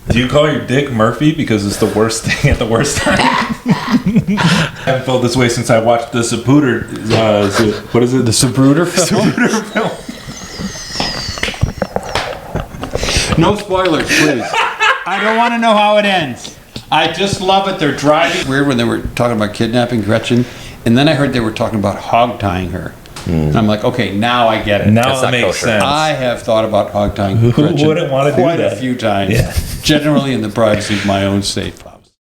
Do you call your dick Murphy because it's the worst thing at the worst time? I haven't felt this way since I watched the Zapruder. What is it? The Zapruder film? Zapruder film. No spoilers, please. I don't want to know how it ends. I just love it. They're driving. Weird when they were talking about kidnapping Gretchen, and then I heard they were talking about hog tying her. And I'm like, okay, now I get it. Now it makes sense. I have thought about hog tying Gretchen Who wouldn't want to do quite that? a few times. Yeah. Generally in the privacy of my own safe house.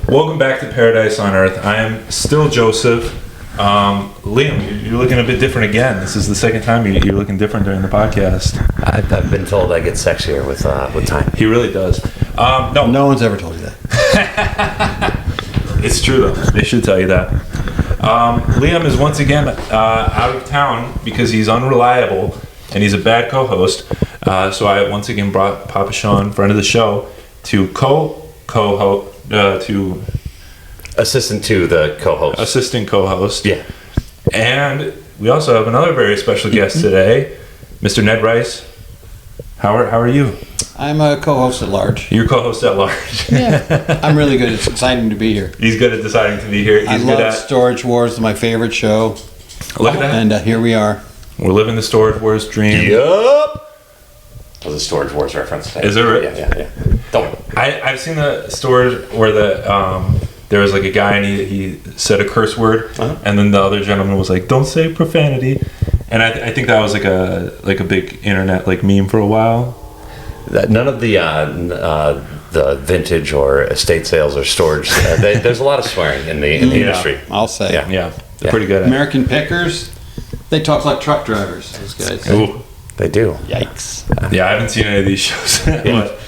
Welcome back to Paradise on Earth. I am still Joseph. Liam, you're looking a bit different again. This is the second time you're looking different during the podcast. I've been told I get sexier with time. He really does. No one's ever told you that. It's true though. They should tell you that. Liam is once again out of town because he's unreliable and he's a bad co-host. So I once again brought Papa Sean, friend of the show, to co-host to Assistant to the co-host. assistant co-host. Yeah. And we also have another very special guest today, Mr. Ned Rice. How are you? I'm a co-host at large. You're co-host at large. Yeah, I'm really good. It's exciting to be here. He's good at deciding to be here. He's I good love at Storage Wars. It's my favorite show. look at that. And here we are. We're living the Storage Wars dream. Yup. That was a Storage Wars reference. Is it right? Yeah. Don't. I've seen the storage where there was like a guy and he said a curse word, and then the other gentleman was like, "Don't say profanity," and I think that was like a big internet like meme for a while. None of the vintage or estate sales or storage. There's a lot of swearing in the industry. I'll say. Yeah, they're pretty good at it. American Pickers, they talk like truck drivers. Those guys. Ooh. They do. Yikes. Yeah, I haven't seen any of these shows, but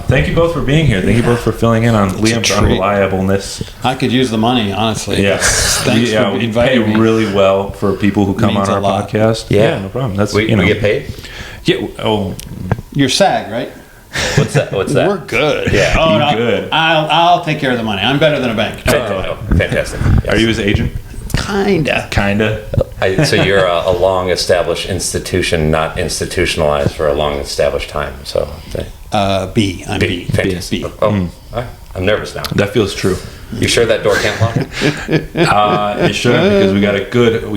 thank you both for being here. Thank you both for filling in on Liam's treat. unreliableness. I I could use the money, honestly. Yes, Thanks for we inviting pay me. really well for people who come Means on a our lot. podcast. Yeah. No problem. That's We get paid. Yeah. Oh, You're SAG, right? What's that? We're good. Yeah. Oh, You no, good. I'll take care of the money. I'm better than a bank. Fantastic. Yes. are you his agent? Kinda. So you're a long-established institution, not institutionalized for a long-established time. So, B. I'm B. fantastic. B. I'm nervous now. That feels true. You sure that door can't lock? It shouldn't because we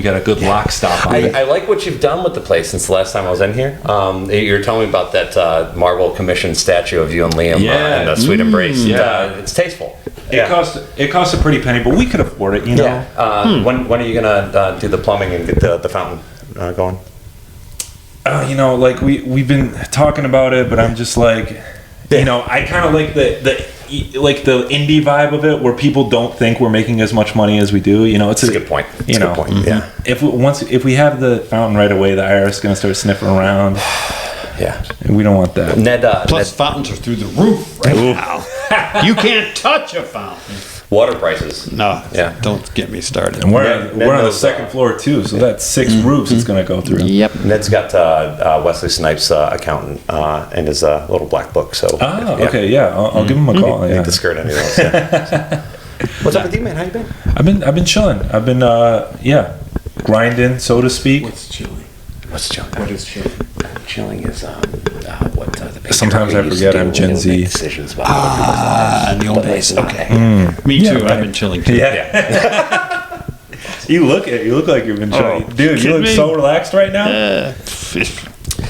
got a good lock stop on it. I like what you've done with the place since the last time I was in here. You were telling me about that marble commissioned statue of you and Liam and the sweet embrace. Yeah. It's tasteful. It cost a pretty penny, but we could afford it, you know. Yeah. When are you gonna do the plumbing and get the fountain going? Like we've been talking about it, but I'm just like, I kind of like the indie vibe of it, where people don't think we're making as much money as we do. It's a good point. It's a good point. Yeah. If we have the fountain right away, the IRS is gonna start sniffing around. Yeah. And we don't want that. Plus, fountains are through the roof right now. You can't touch a fountain. Water prices. No. Yeah. Don't get me started. And we're on the second floor too, so that's 6 roofs it's gonna go through. Yep. Ned's got Wesley Snipes' accountant in his little black book. So. Okay, yeah. I'll give him a call. Need Yeah. to skirt anything else. Yeah. What's up with you, man? How you been? I've been chilling. I've been grinding, so to speak. What's chilling? What's chilling? What is chilling? Chilling is what the Sometimes I forget I'm Gen Z. Decisions about In the old days. Okay. Me Yeah, too. right. I've been chilling too. Yeah. You look like you've been chilling. Dude, you look kidding so relaxed right now.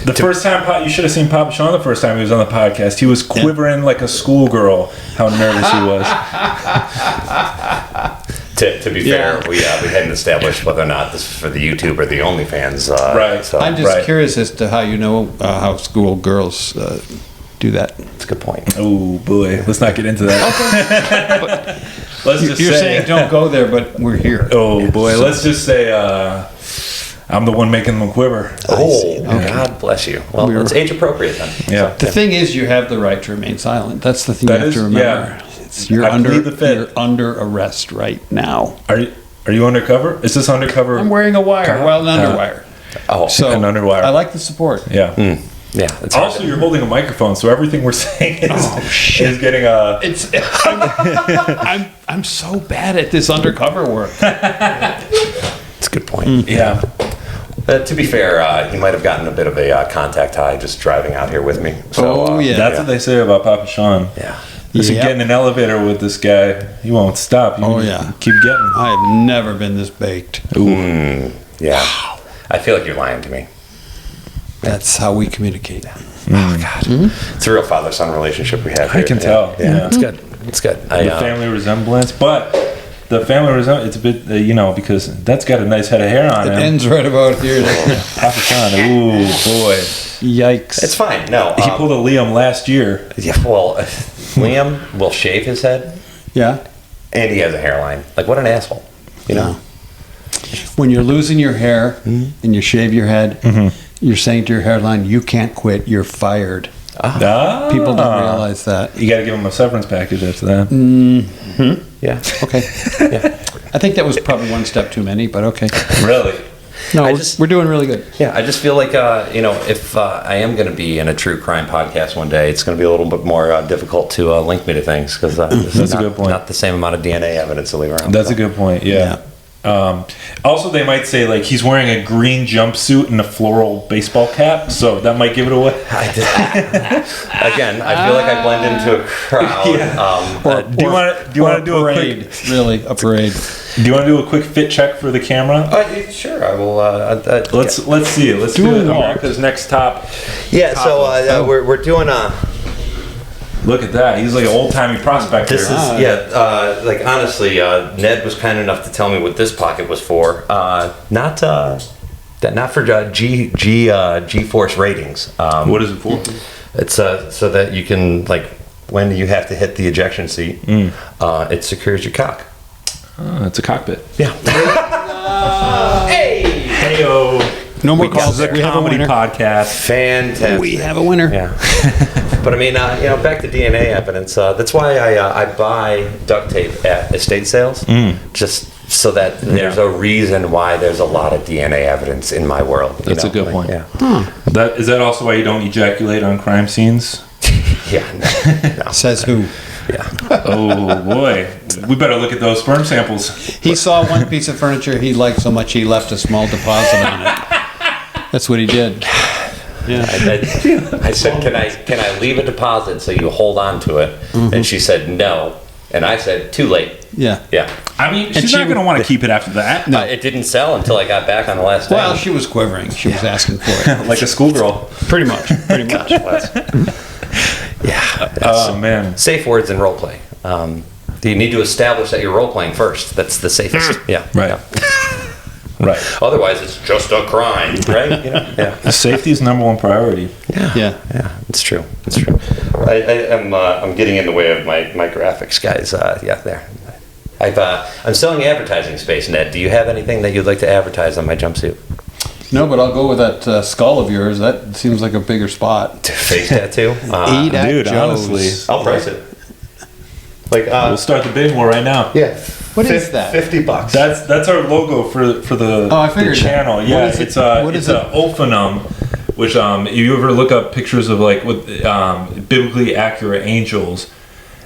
The first time, you should have seen Papa Sean the first time he was on the podcast. He was quivering like a schoolgirl, how nervous he was. To be fair, we hadn't established whether or not this is for the YouTube or the OnlyFans. Right. So I'm just curious as to how you know how school girls do that. that's a good point. Oh boy, let's not get into that. Let's just You're say, saying don't go there, but we're here. oh boy, let's just say I'm the one making them quiver. Oh, God bless you. Well, it's age appropriate then. Yeah. The thing is, you have the right to remain silent. That's the thing That you have is- to remember. yeah. You're I plead the fifth. you're under arrest right now. Are you undercover? Is this undercover? I'm wearing a wire. Well, an underwire. Oh, So an underwire. I like the support. Yeah. yeah. It's hard Also, to- you're holding a microphone, so everything we're saying is getting a. It's I'm so bad at this undercover work. It's a good point. Yeah. To be fair, he might have gotten a bit of a contact high just driving out here with me. So, That's what they say about Papa Sean. Yeah. Listen, get in an elevator with this guy, he won't stop. You keep getting. I have never been this baked. Yeah. Wow. I feel like you're lying to me. That's how we communicate. Oh, God. It's a real father-son relationship we have here. I can tell. Yeah. It's good. It's good. The family resemblance, but the family resemblance, it's a bit, because that's got a nice head of hair on It him. ends right about here. Papa Sean, ooh, boy. Yikes. It's fine. No. He pulled a Liam last year. Yeah, well, Liam will shave his head, Yeah. and he has a hairline. Like, what an asshole. You know? When you're losing your hair and you shave your head, you're saying to your hairline, you can't quit, you're fired. Ah. People don't realize that. You got to give him a severance package after that. Yeah. Okay. I think that was probably one step too many, but okay. Really? No, I just- we're doing really good. Yeah, I just feel like, if I am going to be in a true crime podcast one day, it's going to be a little bit more difficult to link me to things because That's a good point. Not the same amount of DNA evidence to leave around. That's a good point, yeah. Also, they might say, like, he's wearing a green jumpsuit and a floral baseball cap, so that might give it away. Again, I feel like I blend into a crowd. Do you want to do a parade? quick? Really, a parade. Do you want to do a quick fit check for the camera? Sure, I will. Let's see it. Let's do America's Next Top. Yeah, so we're doing a. Look at that. He's like an old timey prospector. This is like honestly, Ned was kind enough to tell me what this pocket was for. Not for G-force ratings. What is it for? It's so that you can, like, when you have to hit the ejection seat, it secures your cock. It's a cockpit. Yeah. Heyo. No more This calls. is a We have a comedy winner. podcast. Fantastic. We have a winner. Yeah. But I mean, back to DNA evidence. That's why I buy duct tape at estate sales, just so that there's a reason why there's a lot of DNA evidence in my world. That's a good point. Yeah. Is that also why you don't ejaculate on crime scenes? Yeah. No. Says who? Yeah. Oh boy, we better look at those sperm samples. He saw one piece of furniture he liked so much he left a small deposit on it. That's what he did. Yeah. I said, can I leave a deposit so you hold on to it? And she said no. And I said, too late. Yeah. Yeah. I mean, she's not going to want to keep it after that. No. It didn't sell until I got back on the last day. Well, she was quivering. She was asking for it. Like a schoolgirl. Pretty much. Pretty much. Yeah. Oh man. Safe words in role play. You need to establish that you're role playing first. That's the safest. Yeah. Right. Yeah. Right. Otherwise, it's just a crime, right? Yeah. Safety is number one priority. Yeah. Yeah. It's true. It's true. I'm getting in the way of my graphics, guys. There. I'm selling advertising space, Ned. Do you have anything that you'd like to advertise on my jumpsuit? No, but I'll go with that skull of yours. That seems like a bigger spot. Face tattoo? Eat at dude, Joe's. honestly. I'll price it. Like, We'll start the bid war right now. yeah. What is that? $50. That's our logo for the, Oh, I figured the channel. that. Yeah, What is it? it's a What it's is a ophanum, which if you ever look up pictures of like with biblically accurate angels,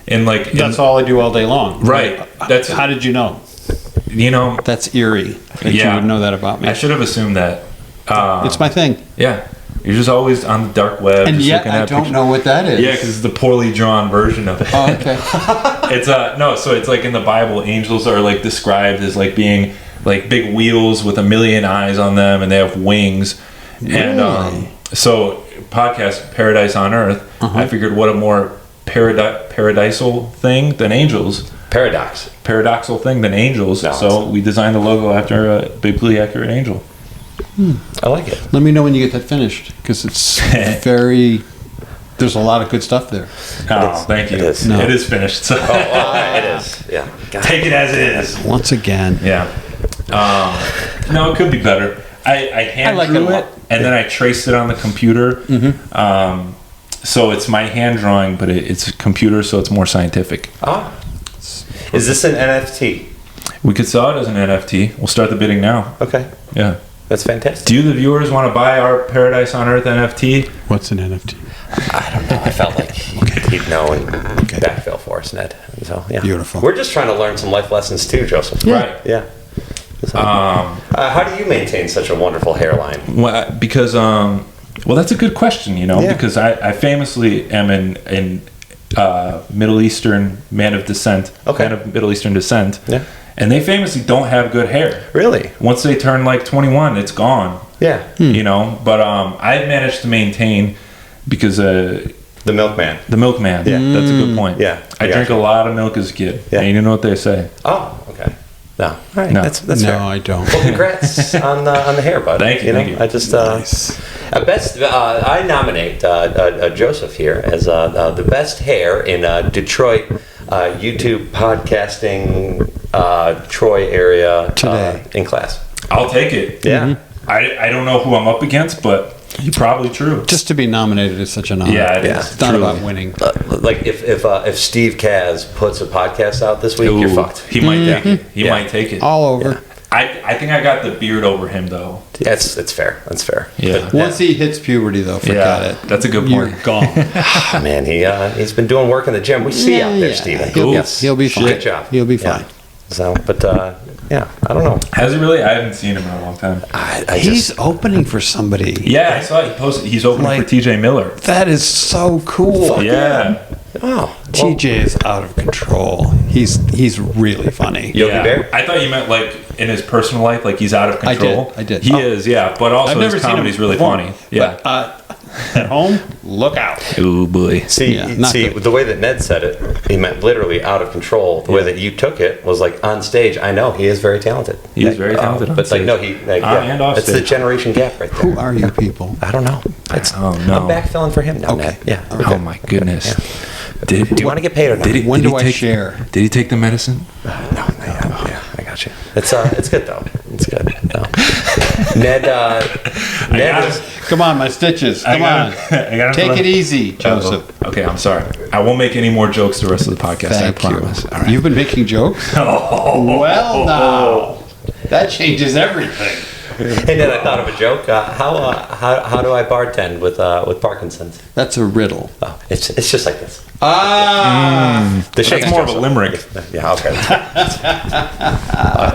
and like That's all I do all day long. Right. That's How did you know? That's eerie that you would know that about me. I should have assumed that. It's my thing. Yeah, you're just always on the dark web. And just yet looking I at don't pictures. know what that is. Yeah, because it's the poorly drawn version of it. Oh, okay. It's no, so it's like in the Bible, angels are like described as like being like big wheels with a million eyes on them, and they have wings. And so podcast Paradise on Earth, I figured what a more paradisal thing than angels. Paradoxal thing than angels. No, so we designed the logo after a biblically accurate angel. I like it. Let me know when you get that finished, because it's very. There's a lot of good stuff there. Oh, thank you. It is. No. It is finished. So It is. Yeah. take it as it is. Once again. Yeah. No, it could be better. I hand like drew it a it, lot. and then I traced it on the computer. So it's my hand drawing, but it's a computer, so it's more scientific. Is this an NFT? We could sell it as an NFT. We'll start the bidding now. Okay. Yeah. That's fantastic. Do you, the viewers, want to buy our Paradise on Earth NFT? What's an NFT? I don't know. I felt like he'd know and backfill for us, Ned. So, yeah. Beautiful. We're just trying to learn some life lessons too, Joseph. Right. Yeah. How do you maintain such a wonderful hairline? Because well, that's a good question, Yeah. because I famously am in Middle Eastern man of Middle Eastern descent. Yeah. And they famously don't have good hair. Really? Once they turn like 21, it's gone. Yeah. But I've managed to maintain because The milkman. the milkman. Yeah. That's a good point. Yeah, I I drank gotcha. a lot of milk as a kid. Yeah. And you know what they say? Oh, okay. No. All right. No. That's No, fair. I don't. Well, congrats on the hair, bud. Thank you, thank you. I just Nice. I nominate Joseph here as the best hair in Detroit YouTube podcasting Troy area Today. in class. I'll take it. Yeah. I don't know who I'm up against, but you're probably true. Just to be nominated is such an honor. Yeah, it Yeah. is. It's not Truly. about winning. Like if Steve Kaz puts a podcast out this week, you're Ooh, fucked. He might take it. He Yeah. might take it. All over. Yeah. I think I got the beard over him though. Yeah, it's fair. That's fair. Yeah. But, Once he hits puberty, though, forget Yeah, it. that's a good You're point. gone. man, he's been doing work in the gym. We see out there, Steven. He'll be fine. Good job. He'll be Yeah. fine. So, but yeah, I don't know. Has he really? I haven't seen him in a long time. I He's just opening for somebody. Yeah, I saw he posted. He's opening Like- for TJ Miller. That is so cool. Yeah. oh TJ is out of control. He's really funny. Yogi Yeah. Bear? I thought you meant like in his personal life, like he's out of I did, control. I did. He Oh. is, yeah. But also I've never his seen him comedy's really perform, funny. Yeah. But, at home, look out. Oh boy. See, Yeah, not good. the way that Ned said it, he meant literally out of control. The way that you took it was like on stage. I know he is very talented. He is very talented on But like stage. no, he like, On and off it's the stage. generation gap right there. Who are you people? I don't know. It's, Oh, no. I'm backfilling for him now. Okay. Ned. Yeah. Oh my goodness. Do you want to get paid or not? Did he, When did do he I take, share? Did he take the medicine? No, yeah, I got you. It's good though. It's good. No. Ned. Ned got is, it. Come on, my stitches. I Come got on. him. I got him Take for it the- easy, Joseph. Okay, I'm sorry. I won't make any more jokes the rest of the podcast. Thank I you. promise. All right. You've been making jokes? Well, now. That changes everything. hey Ned, I thought of a joke. How do I bartend with Parkinson's? That's a riddle. Oh, it's just like this. Ah. The shake That's more of a limerick. Yeah, okay.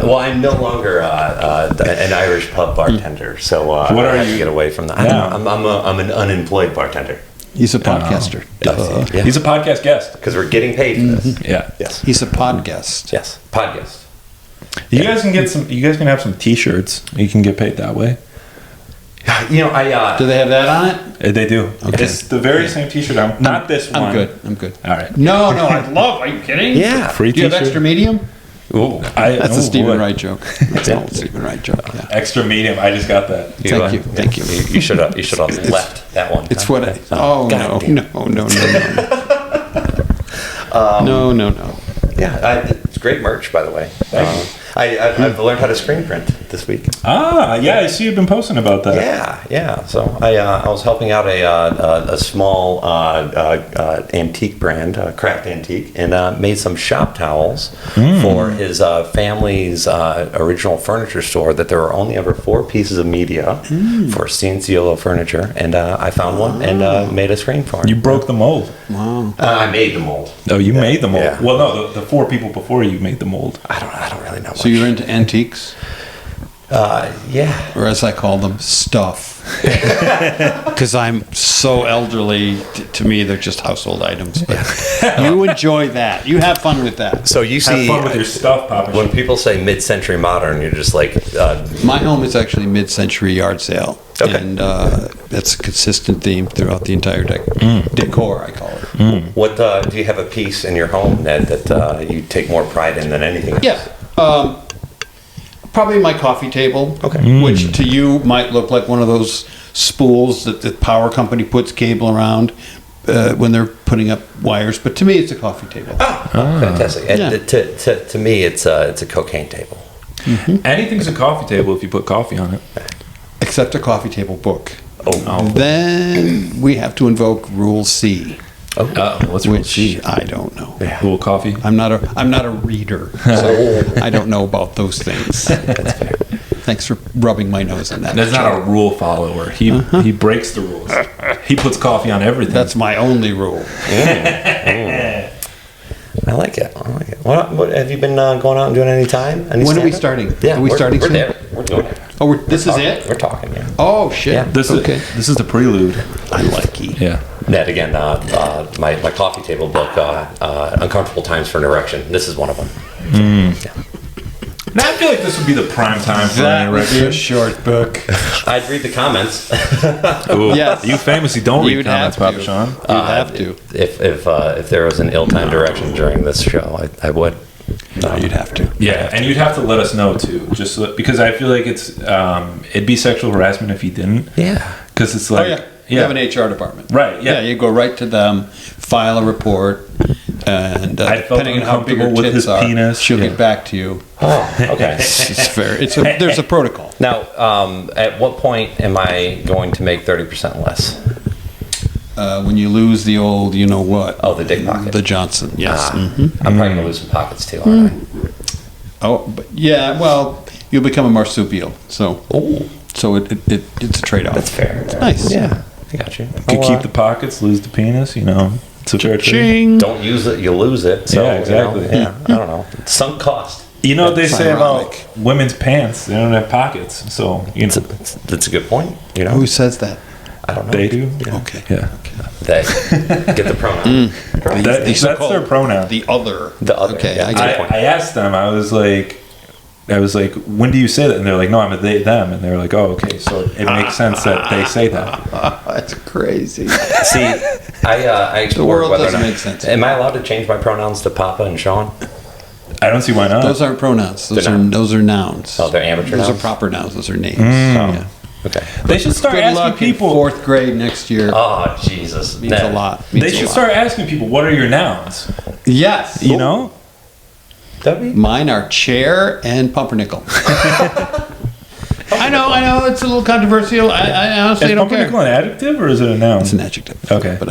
Well, I'm no longer an Irish pub bartender, so What I are have you? to get away from that. Yeah. I'm an unemployed bartender He's a podcaster. Duh. Yeah. He's a podcast guest. because we're getting paid for this. Yeah. Yes, He's a podcast. yes, podcast. You guys can get some. You guys can have some T-shirts. You can get paid that way. You know, I Do they have that on it? They do. Okay. It's the very same T-shirt. Not this one. I'm good. I'm good. All right. No, I'd love. Are you kidding? yeah. Free Do you have T-shirt. extra medium? Ooh, That's oh, a Stephen boy. Wright joke. That's an old Stephen Wright joke. Yeah. Extra medium. I just got that. Thank you. Thank you. You should have left that one. It's what I. Oh no, God damn. no. No. Yeah, it's great merch, by the way. I've learned how to screen print this week. Ah, yeah. I see you've been posting about that. Yeah. So I was helping out a small antique brand, craft antique, and made some shop towels for his family's original furniture store. That there were only ever 4 pieces of media for Cianciolo furniture, and I found one and made a screen for him. You broke the mold. Wow. I made the mold. Oh, you made the mold. Yeah. Well, no, the 4 people before you made the mold. I don't really know. So you're into antiques, Yeah. or as I call them, stuff. Because I'm so elderly. To me, they're just household items. But you enjoy that. You have fun with that. So you Have see, fun with your stuff, Papa. when people say mid-century modern, you're just like, My home is actually mid-century yard sale, Okay. and that's a consistent theme throughout the entire decor. I call it. what do you have a piece in your home, Ned, that you take more pride in than anything else? Yeah. Probably my coffee table. Okay. Which to you might look like one of those spools that the power company puts cable around when they're putting up wires. But to me, it's a coffee table. Oh, fantastic. And Yeah. to me, it's a cocaine table. Anything's a coffee table if you put coffee on it. Except a coffee table book. Oh. Then we have to invoke Rule C, What's Rule which C? I don't know. Rule coffee. I'm not a reader, so I don't know about those things. Thanks for rubbing my nose in that. That's not a rule follower. He breaks the rules. He puts coffee on everything. That's my only rule. I like it. What have you been going out and doing any time? Any When are we stand-up? starting? Yeah, Are we starting We're soon? there. We're doing it. Oh, this is it? We're talking, yeah. Oh, shit. Yeah. This is the prelude. I like it. Yeah. Ned, again, my coffee table book, Uncomfortable Times for an Erection. This is one of them. Yeah. Now I feel like this would be the prime time for That an would be erection. a short book. I'd read the comments. Ooh, Yes. You famously don't read You'd comments, have Papa to. Sean. You have to. If there was an ill-timed erection during this show, I would. No, you'd have to. Yeah, and you'd have to let us know too, just so, because I feel like it'd be sexual harassment if you didn't. Yeah. Because it's Oh, like, yeah. You have an HR department. Right, yeah. You go right to them, file a report, and I felt depending on how big your uncomfortable with tits his are, penis. she'll Yeah. get back to you. Oh, okay. It's fair. There's a protocol. Now, at what point am I going to make 30% less? When you lose the old, you know what? Oh, the dick pocket. The Johnson, yes. I'm probably going to lose some pockets too, aren't Oh, but yeah, well, you'll become a marsupial. So I? Oh, it's a trade-off. that's fair. It's nice. Yeah, I got you. You could keep the pockets, lose the penis, you know. It's a fair trade. Ching. Don't use it, you lose it. So, Yeah, exactly. You know, yeah, I don't know. It's sunk cost. You know what they That's say ironic. about women's pants? They don't have pockets, so, you know. That's a good point. You know, Who says that? I don't know. They do? Okay. Yeah. They get the pronoun. That's so-called- their pronoun. The other. The other. Okay, yeah, I good get it. point. I asked them, I was like, when do you say that? And they're like, no, I'm a they, them. And they're like, oh, okay, so it makes sense that they say that. That's crazy. See, I explored world whether or doesn't not- make sense. Am I allowed to change my pronouns to Papa and Sean? I don't see why not. Those aren't pronouns. They're not. Those are nouns. Oh, they're amateur Those nouns? are proper nouns. Those are names. Oh, okay. They should start Good asking luck people. in fourth grade next year. Oh, Jesus. Means a lot. They Means a should lot. start asking people, what are your nouns? Yes. You know? Debbie? Mine are chair and pumpernickel. I know. It's a little controversial. I honestly Is don't care. pumpernickel an adjective or is it a noun? It's an adjective. Okay. But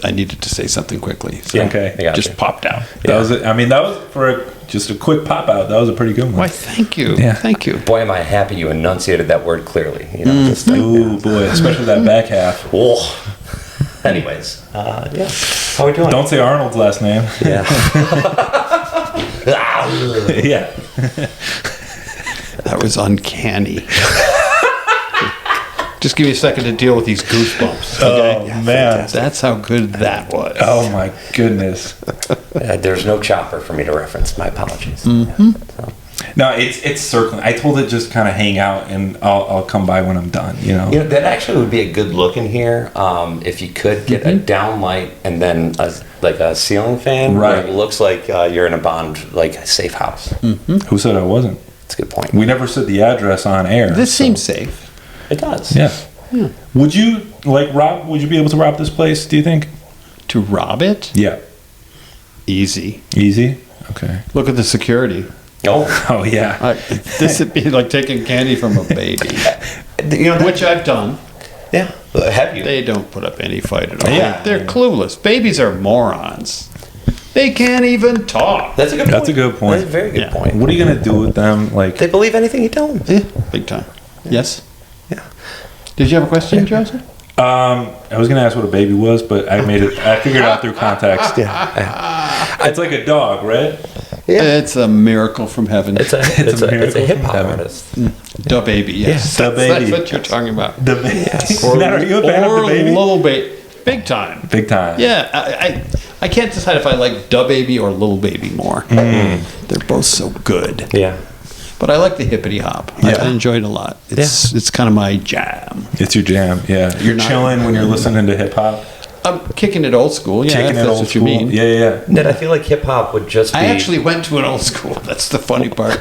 I needed to say something quickly. So Yeah, Okay. I got just you. popped out. That was that was for just a quick pop out. That was a pretty good one. Why, thank you. Yeah. Thank you. Boy, am I happy you enunciated that word clearly. You know, just like, Ooh boy, especially that back half. oh. Anyways, yeah. How are we doing? Don't say Arnold's last name. Yeah. Yeah. That was uncanny. Just give me a second to deal with these goosebumps. Okay? Oh man. That's how good that was. Oh my goodness. There's no chopper for me to reference. My apologies. No, it's circling. I told it just kind of hang out, and I'll come by when I'm done. You know. You know, that actually would be a good look in here if you could get a down light and then a ceiling fan. Where Right. it looks like you're in a Bond, like a safe house. Who said I wasn't? That's a good point. We never said the address on air. This so- seems safe. It does. Yeah. Would you rob? Would you be able to rob this place? Do you think? To rob it? Yeah. Easy. Easy. Okay. Look at the security. Oh, Oh yeah. This would be like taking candy from a baby, you know, which I've done. yeah. Have you? They don't put up any fight at all. Yeah. They're clueless. Babies are morons. They can't even talk. That's a good point. That's a good point. That's a very good Yeah. point. What are you gonna do with them? Like, They believe anything you tell them. Yeah, big time. Yes. Yeah. Did you have a question, Joseph? I was gonna ask what a baby was, but I figured it out through context. It's like a dog, right? Yeah. It's a miracle from heaven. It's a miracle hip hop from heaven. artist. Da baby, yes. Da That's baby. what you're talking about. The baby. Nat, are you a fan of Or the baby? Little Baby. Big time. Big time. Yeah, I can't decide if I like Da Baby or Little Baby more. They're both so good. Yeah. But I like the hippity hop. Yeah. I enjoy it a lot. It's kind of my jam. It's your jam. Yeah. You're not- chilling when you're listening to hip hop. I'm kicking it old school. Yeah, Kicking if it that's old what school. you mean. Yeah. Ned, I feel like hip hop would just be. I actually went to an old school. That's the funny part.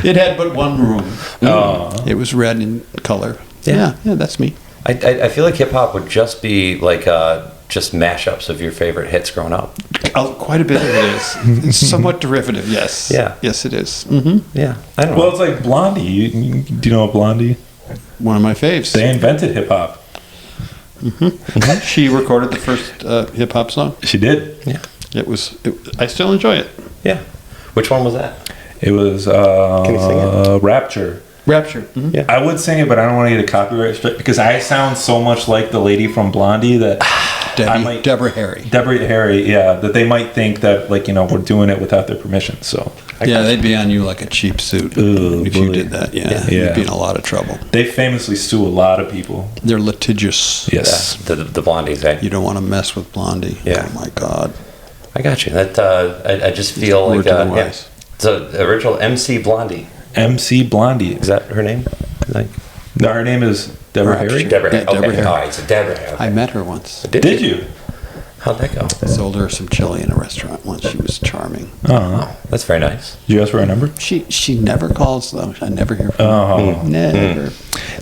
It had but one room. Oh. It was red in color. Yeah. Yeah, that's me. I feel like hip hop would just be like just mashups of your favorite hits growing up. Quite a bit of it is. It's somewhat derivative, yes. Yeah. Yes, it is. Mm-hmm. Yeah. I don't Well, know. it's like Blondie. Do you know Blondie? One of my faves. They invented hip hop. She recorded the first hip hop song. She did. Yeah. I still enjoy it. Yeah. Which one was that? It was you sing it? Rapture. Rapture. Mhm. Yeah. I would sing it, but I don't want to get a copyright strike because I sound so much like the lady from Blondie that Deborah Harry. Deborah Harry, yeah, that they might think that, like, we're doing it without their permission. So They'd be on you like a cheap suit if you did that. Yeah, you'd be in a lot of trouble. They famously sue a lot of people. They're litigious. Yes. Yeah, the Blondies, eh? You don't want to mess with Blondie. Yeah. Oh my God. I got you. That I just feel Word like to the wise. So the original MC Blondie. MC Blondie. Is that her name? Like No, her name is Deborah Harry. Deborah Harry. Yeah, Deborah Okay. Harry. All right. So Deborah Harry. I met her once. Did you? How'd that go? I sold her some chili in a restaurant once. She was charming. Oh. That's very nice. Did you ask for her number? She never calls though. I never hear from her. Oh. Never.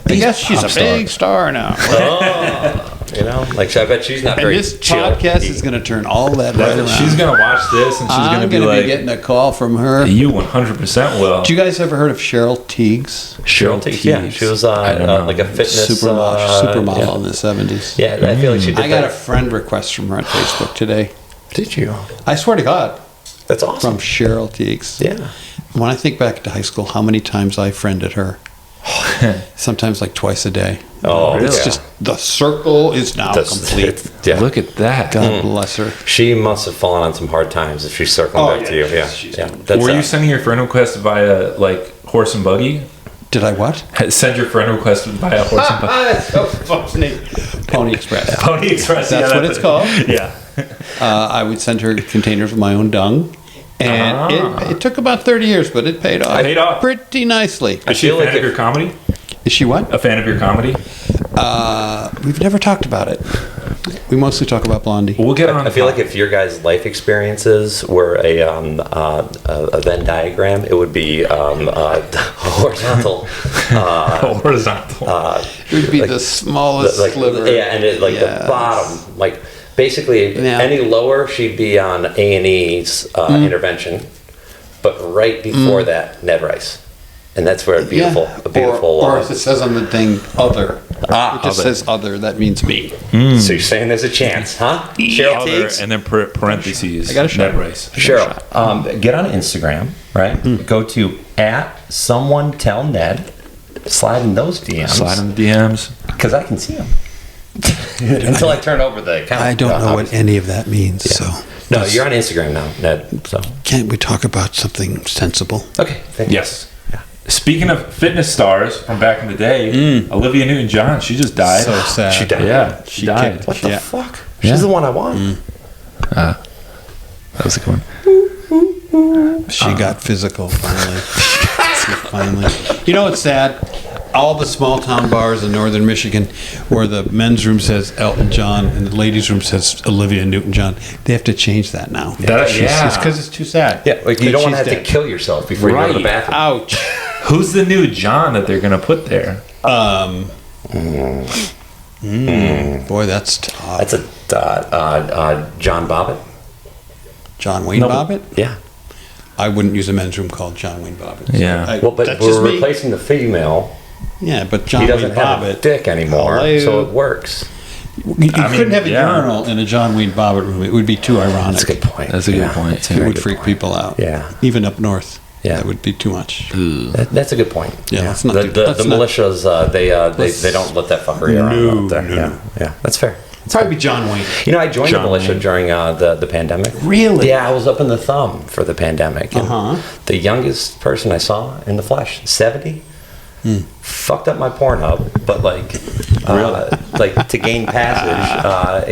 I guess she's a big star now. Oh, like I bet she's not And very. this chill. podcast is going to turn all that right around. She's going to watch this and she's going to I'm be going to like, be getting a call from her. you 100% will. Did you guys ever heard of Cheryl Teagues? Cheryl Teagues. Yeah, she was like a fitness Supermodel in the 70s. Yeah, I feel like she did. I got a friend request from her on Facebook today. Did you? I swear to God. That's awesome. From Cheryl Teagues. Yeah. When I think back to high school, how many times I friended her? Sometimes like twice a day. Oh, It's yeah. just, the circle is now complete. Yeah. Look at that. God bless her. She must have fallen on some hard times if she's circling back to you. Yeah. That's Were you sending your friend request via, like, horse and buggy? Did I what? Send your friend request via horse and buggy. That's so funny. Pony Express. Pony Express. That's what it's called. Yeah. I would send her containers of my own dung. And it took about 30 years, but it paid off. Paid off. Pretty nicely. Is she a fan of your comedy? Is she what? A fan of your comedy? We've never talked about it. We mostly talk about Blondie. We'll get her on. I feel like if your guys' life experiences were a Venn diagram, it would be horizontal. horizontal. It would be the smallest sliver. Yeah, and the bottom, like basically any lower, she'd be on A&E's intervention, but right before that, Ned Rice. And that's where a beautiful. Or if it says on the thing, other. It just says other, that means me. So you're saying there's a chance, huh? Cheryl Other, Teagues? and then parentheses. I got a shot. Ned Rice. Cheryl, get on Instagram, right? Go to @someone_tell_Ned. Slide in those DMs. Slide in the DMs. Because I can see them. Until I turn over the account. I don't know what any of that means, so. No, you're on Instagram now, Ned. So Can't we talk about something sensible? okay, thank you. Yes. Speaking of fitness stars from back in the day, Olivia Newton-John, she just died. So sad. She died. Yeah, she died. kicked- What the Yeah. fuck? She's the one I want. That was a good one. She got physical finally. Finally. You know what's sad? All the small town bars in northern Michigan where the men's room says Elton John and the ladies' room says Olivia Newton-John, they have to change that now. It's because it's too sad. Yeah, like you don't want to have She's to dead. kill yourself before you go to the Right. bathroom. Ouch. Who's the new John that they're going to put there? Boy, that's tough. That's a John Bobbitt. John Wayne No, Bobbitt? Yeah. I wouldn't use a men's room called John Wayne Bobbitt. Yeah. Well, but that's we're just me. replacing the female. Yeah, but John He doesn't Wayne have a Bobbitt. dick anymore, Hello. so it works. You couldn't have a yeah. urinal in a John Wayne Bobbitt room. It would be too ironic. That's a good point. That's a good point, too. It would freak people out. Yeah. Even up north. Yeah. That would be too much. That's a good point. Yeah, let's not the do- the, let's the not- militias, they don't let that fuckery around out there. no, Yeah, no. yeah, that's fair. Probably be John Wayne. You know, I joined John the militia Wayne. during the pandemic. Really? Yeah, I was up in the thumb for the pandemic. And Uh-huh. the youngest person I saw in the flesh, 70, fucked up my Pornhub, but like to gain passage,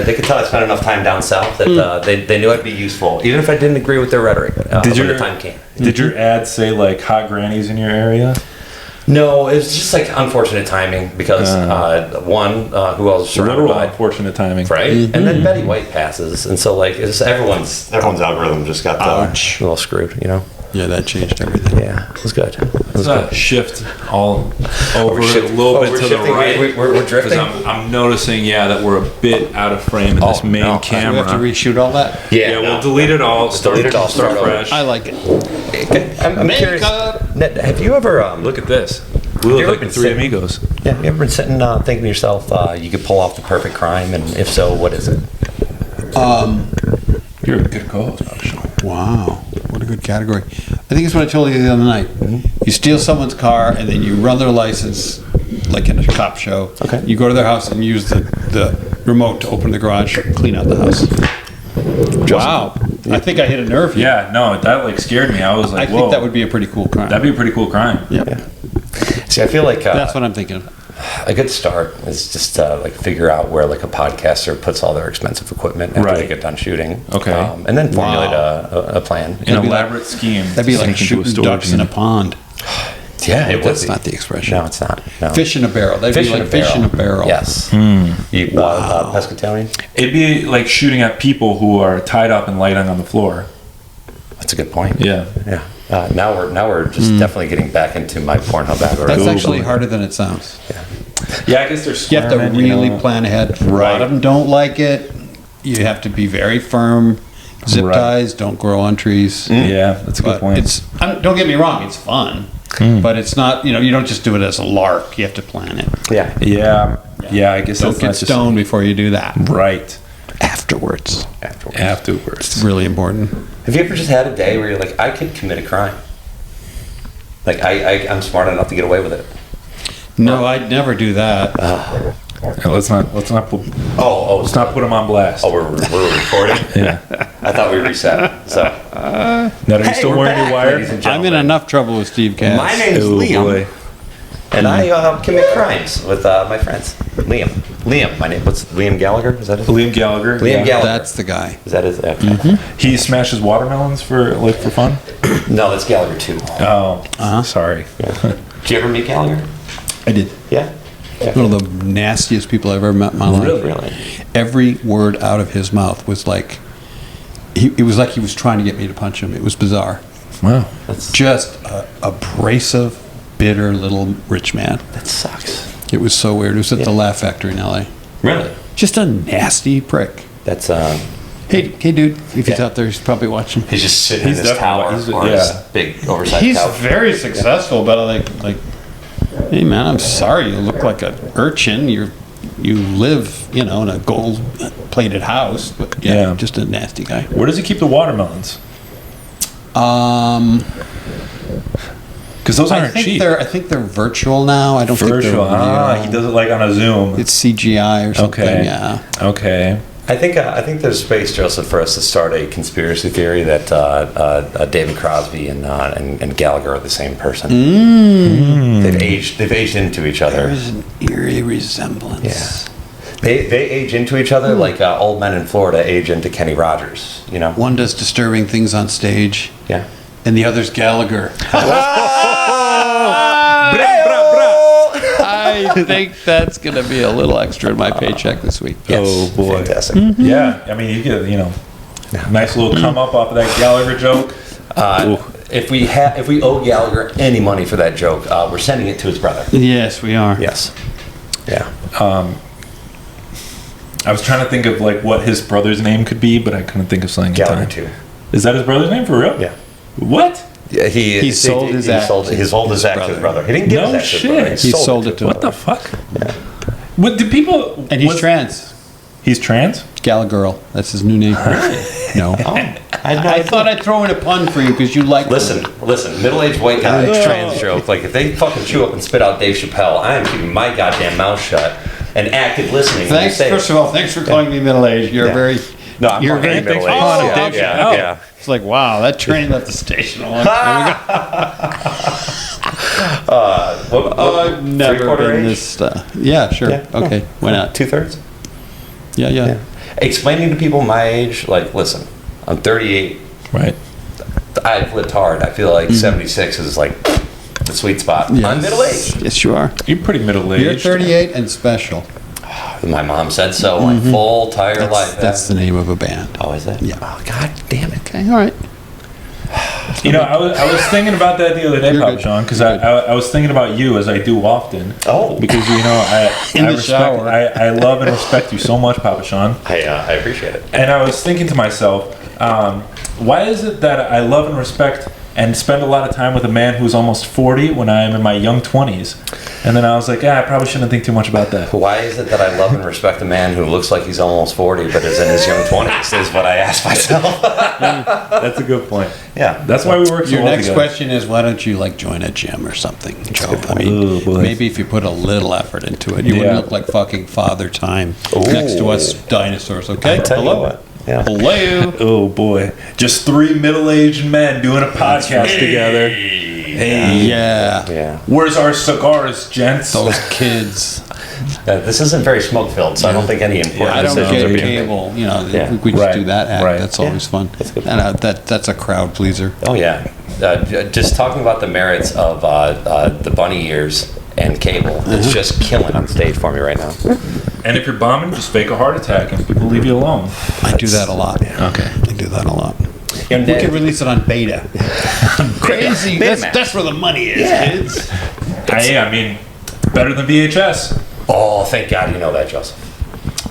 they could tell I spent enough time down south that they knew I'd be useful, even if I didn't agree with their rhetoric when the time came. Did your ad say like hot grannies in your area? No, it was just like unfortunate timing because one, who I was surrounded Literal by, unfortunate timing. right? And then Betty White passes, and so like it's everyone's algorithm just got a little screwed, you know? Yeah, that changed everything. Yeah, it was good. It was Let's shift all over a shift- little bit we're to the shifting. right. We're drifting. 'Cause I'm noticing, that we're a bit out of frame in this main no. Do we camera. have to reshoot all that? Yeah, we'll delete it all. delete it all, Start start over. fresh. I like it. I'm curious. Ned, have you ever Look at this. We you look ever like the been Three sitting- Amigos. Yeah, you ever been sitting thinking to yourself, you could pull off the perfect crime, and if so, what is it? You're a good co-host, Bob Sean. Wow, what a good category. I think it's what I told you the other night. You steal someone's car and then you run their license, like in a cop show. Okay. You go to their house and use the remote to open the garage, clean out the house. Wow. I think I hit a nerve here. Yeah, no, that like scared me. I was I like, think whoa. that would be a pretty cool crime. That'd be a pretty cool crime. Yeah. See, I feel like That's what I'm thinking. a good start is just like figure out where like a podcaster puts all their expensive equipment after they Right. get done shooting. Okay. And then formulate a plan. An be like- elaborate scheme. That'd be like Sink into a shooting storage ducks in a unit. pond. Yeah, it would That's be. not the expression. No, it's not. No. Fish in a barrel. That'd be like fish in a barrel. Yes. You pescatarian? It'd be like shooting at people who are tied up and lighting on the floor. That's a good point. Yeah. Yeah. Now we're just definitely getting back into my Pornhub algorithm. That's Ooh, actually boy. harder than it sounds. Yeah, I guess there's You have to really plan ahead. A Right. lot of them don't like it. You have to be very firm. Zip Right. ties don't grow on trees. Yeah, that's a good But point. it's don't get me wrong, it's fun, but it's not. You don't just do it as a lark. You have to plan it. Yeah. Yeah, I guess Don't that's get not just stoned before you do that. right Afterwards, Afterwards. afterwards. it's really important. Have you ever just had a day where you're like, I could commit a crime? Like I'm smart enough to get away with it. No, I'd never do that. Yeah, let's not put, Oh, let's not put them on blast. we're recording. Yeah. I thought we reset. So Now, are you still we're wearing back, your wire? ladies and I'm gentlemen. in enough trouble with Steve Cass. My name's Oh, Liam, boy. and I commit crimes with my friends. Liam. My name. What's Liam Gallagher? Is that it? Liam Gallagher. Liam yeah. Gallagher. That's the guy. Is that his? He smashes watermelons for fun. No, that's Gallagher too. Oh, sorry. Did you ever meet Gallagher? I did. Yeah. One of the nastiest people I've ever met in my life. Really? Every word out of his mouth was like, it was like he was trying to get me to punch him. It was bizarre. Wow. Just a abrasive, bitter little rich man. That sucks. It was so weird. It was at the Laugh Factory in L.A. Really? Just a nasty prick. That's Hey, dude, if he's out there, he's probably watching. he's just sitting He's in his tower definitely- or yeah. his big oversized He's couch. very successful, but like, hey man, I'm sorry, you look like an urchin. You live, in a gold-plated house, but Yeah. just a nasty guy. Where does he keep the watermelons? Because those I aren't think cheap. they're virtual now. I don't think they're Virtual. real. He does it like on a Zoom. It's CGI or something. Okay. Yeah. Okay. I think there's space, Joseph, for us to start a conspiracy theory that David Crosby and Gallagher are the same person. They've aged into each other. There's an eerie resemblance. Yeah. They age into each other like old men in Florida age into Kenny Rogers. One does disturbing things on stage, Yeah. and the other's Gallagher. I think that's going to be a little extra in my paycheck this week. Oh boy. Fantastic. Yeah. I mean, you get nice little come up off of that Gallagher joke. If we owe Gallagher any money for that joke, we're sending it to his brother. Yes, we are. Yes. Yeah. I was trying to think of like what his brother's name could be, but I couldn't think of something. in Gallagher time. too. Is that his brother's name for real? Yeah. What? Yeah, He sold his act to his his act to his brother. He didn't give No his act to his shit. brother. He sold it to What the his fuck? What do people? And he's what's- trans. He's trans. Gallagher. That's his new name. No. I thought I'd throw in a pun for you because you like. Listen, middle-aged white guy, trans joke. Like, if they fucking chew up and spit out Dave Chappelle, I am keeping my goddamn mouth shut and active listening. when you Thanks. say it. First of all, thanks for calling me middle aged. You're Yeah. very. No, I'm You're fucking very middle-aged. fond of Yeah, Dave yeah, Chappelle. yeah. It's like, wow, that train left the station a long time ago. What, I've never three-quarter been age? this. Yeah, sure. Yeah. Okay, why not? 2/3? Yeah. Explaining to people my age, like, listen, I'm 38. Right. I've lived hard. I feel like 76 is like the sweet spot. Yes. I'm middle-aged. Yes, you are. You're pretty middle aged. You're 38 and special. My mom said so my full entire life. That's the name of a band. Oh, is it? Yeah. Oh, God damn it. Okay, all right. I was thinking about that the other day, You're Papa good. Sean, because You're good. I was thinking about you as I do often. Oh. Because In I the respect shower. I love and respect you so much, Papa Sean. I appreciate it. And I was thinking to myself, why is it that I love and respect and spend a lot of time with a man who's almost 40 when I am in my young 20s. And then I was like, I probably shouldn't think too much about that. Why is it that I love and respect a man who looks like he's almost 40 but is in his young 20s is what I ask myself. That's a good point. Yeah. That's why we work so Your well next together. question is, why don't you like join a gym or something, Joe? I mean, Ooh, boy. maybe if you put a little effort into it, you Yeah. wouldn't look like fucking Father Time Ooh. next to us dinosaurs. Okay, I tell you hello, what, yeah. hello. Oh boy, just 3 middle-aged men doing a podcast together. Hey, Yeah, Yeah. where's our cigars, gents? those kids. This isn't very smoke-filled, so I don't think any important I don't decisions are get being made. cable. You know, Yeah. we just Right, do that act. right. That's always fun. That's good. And that's a crowd pleaser. Oh yeah, just talking about the merits of the bunny ears and cable. It's just killing on stage for me right now. And if you're bombing, just fake a heart attack and people leave you alone. I do that a lot. Okay. I do that a lot. And We then- could release it on beta. Crazy. Betamax. That's where the money is, Yeah. kids. I mean, better than VHS. Oh, thank God you know that, Joseph.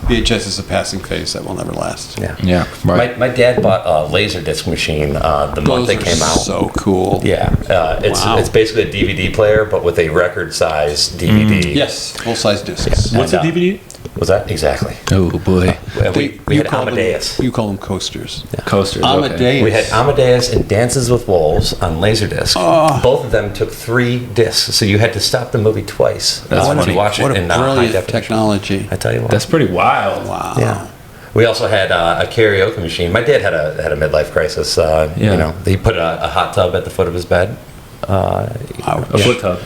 VHS is a passing phase that will never last. Yeah. Yeah, My dad bought a laser disc machine the month they came out. So cool. Yeah, Wow. it's basically a DVD player, but with a record-size DVD. Yes, full size discs. Yeah. What's a DVD? Was that exactly? Oh boy, We had Amadeus. You call them coasters. coasters. Amadeus. We had Amadeus and Dances with Wolves on Laserdisc. Oh. Both of them took 3 discs, so you had to stop the movie twice That's to funny. watch What it a in high brilliant definition. technology. I tell you what. That's pretty wild. Wow. Yeah. We also had a karaoke machine. My dad had a midlife crisis. You know, he put a hot tub at the foot of his bed. A foot tub.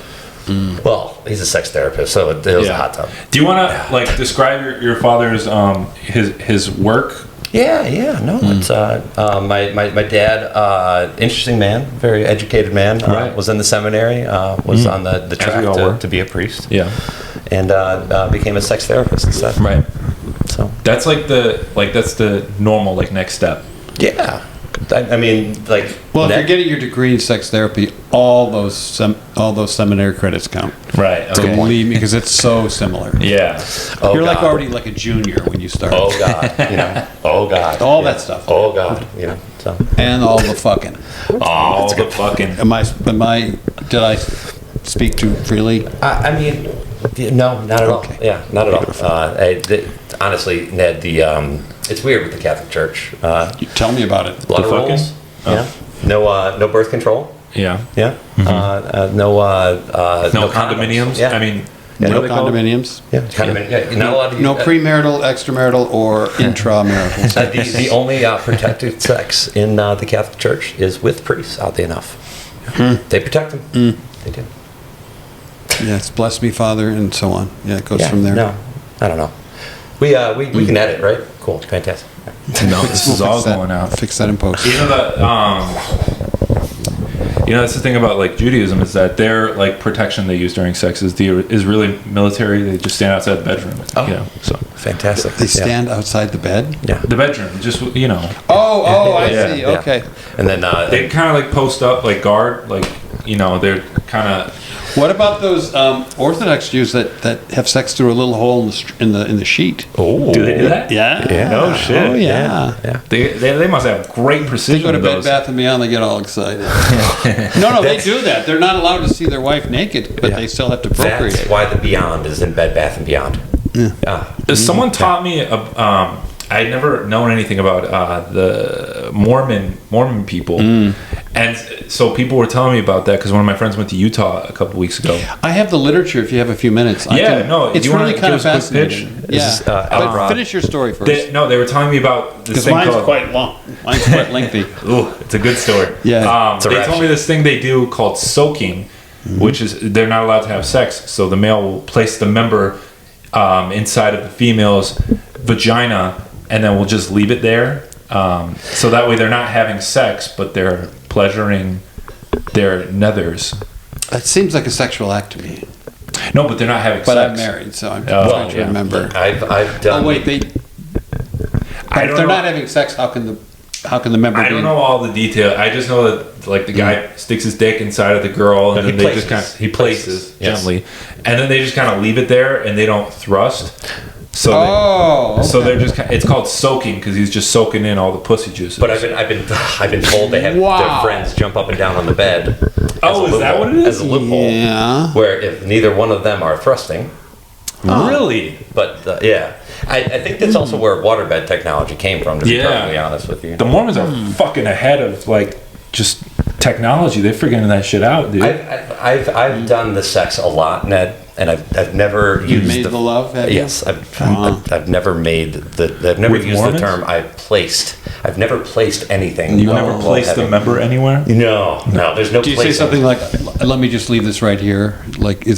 Well, he's a sex therapist, so it was a hot tub. Do you want to like describe your father's his work? Yeah, no. It's my dad, interesting man, very educated man. Right. Was in the seminary, was on the track we all were. to be a priest. Yeah. And became a sex therapist instead. Right. So That's that's the normal next step. yeah, I mean like. Well, if that- you're getting your degree in sex therapy, all those seminary credits count. Right. Okay. Believe me, because it's so similar. Yeah. Oh, You're like God. already like a junior when you start. Oh God, you know. Oh God. All Yeah. that stuff. Oh God, you know. So. And all the fucking. All the fucking. Did I speak too freely? I mean, no, not at all. Okay. Yeah, not at all. Honestly, Ned, it's weird with the Catholic Church. You tell me about it. A lot The of fucking? rules. Oh. Yeah. No birth control. Yeah. Yeah. No No condoms. condominiums. Yeah. I mean, Yeah, No what are they called? condominiums. Yeah. Condominium. Yeah. You're not allowed to No use- premarital, extramarital, or intramarital sex. the only protected sex in the Catholic Church is with priests. Oddly enough, they protect them. They do. Yes, bless me, Father, and so on. Yeah, it goes Yeah. from there. No, I don't know. We can edit, right? Cool. Fantastic. no, this is We'll all fix that. going out. Fix that in post. You know that that's the thing about Judaism is that their protection they use during sex is really military. They just stand outside the bedroom. Oh. So Fantastic. They stand outside the bed. Yeah. the bedroom, just Oh, I Yeah, see. Yeah. Okay. And then they kind of post up guard they're kind of What about those Orthodox Jews that have sex through a little hole in the sheet? oh, do they do that? Yeah. Yeah. No shit. Oh yeah. Yeah. They must have great They precision. go to with Bed those. Bath and Beyond. They get all excited. No, they do that. They're not allowed to see their wife naked, but Yeah. they still have to That's procreate. why the Beyond is in Bed Bath and Beyond. Yeah. Someone taught me. I'd never known anything about the Mormon people, and so people were telling me about that because one of my friends went to Utah a couple weeks ago. I have the literature. If you have a few minutes, do it's you wanna really give kind of us a quick pitch? fascinating. This Yeah, is, but Alfred. finish your story first. They were telling me about this Because thing mine's called. quite long. Mine's quite lengthy. Ooh, it's a good story. Yeah. It's a They rap told me this thing they do called soaking, which is they're not allowed to have sex, so the male will place the member inside of the female's vagina, and then we'll just leave it there. So that way they're not having sex, but they're pleasuring their nethers. That seems like a sexual act to me. No, but they're not having But sex. I'm married, so I'm Oh, trying to yeah. remember. I've done. Oh wait, I if don't they're know. not having sex, how can the member? I don't know all the detail. I just know that the guy sticks his dick inside of the girl, and No, then he they just places. he places Yes. gently, and then they just kind of leave it there, and they don't thrust. So okay. they're just it's called soaking because he's just soaking in all the pussy juices. But I've been told they have their friends jump up and down on the bed. Oh, is that what it is? As a loophole. Yeah. Where if neither one of them are thrusting. Really? But yeah, I think that's also where waterbed technology came from. To be perfectly honest with you, the Mormons are fucking ahead of like just technology. They're figuring that shit out, dude. I've done the sex a lot, Ned, and I've never You used made the love, have you? Yes, I've never made I've never With used Mormons? the term. I've never placed anything. You've never placed a member anywhere? No, there's no. Do you placing. say something like, "Let me just leave this right here"? Like, would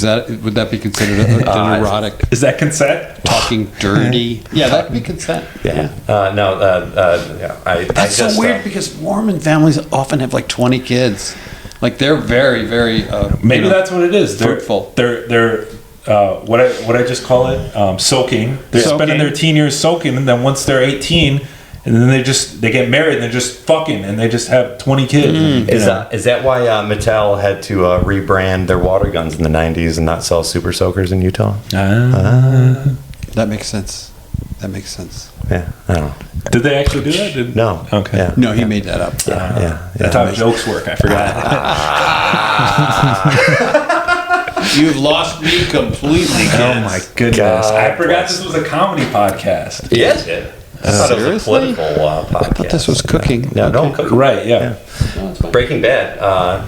that be considered an erotic? Is that consent? Talking dirty? Yeah, that could be consent. Yeah. Yeah. That's so weird because Mormon families often have like 20 kids. Like they're very, very. Maybe that's what it is. Fruitful. They're what I just call it soaking. They're spending their teen years soaking, and then once they're 18, and then they get married, and they're just fucking, and they just have 20 kids. Is that why Mattel had to rebrand their water guns in the 90s and not sell super soakers in Utah? That makes sense. Yeah, I don't know. Did they actually do that? No. Okay. Yeah. No, he made that up. Yeah. That's how jokes work. I forgot. You've lost me completely. Oh my goodness! God I forgot bless. this was a comedy podcast. Yes. I thought it was a Seriously? political podcast. I thought this was cooking. No, don't cook. Right? Yeah. Breaking Bad.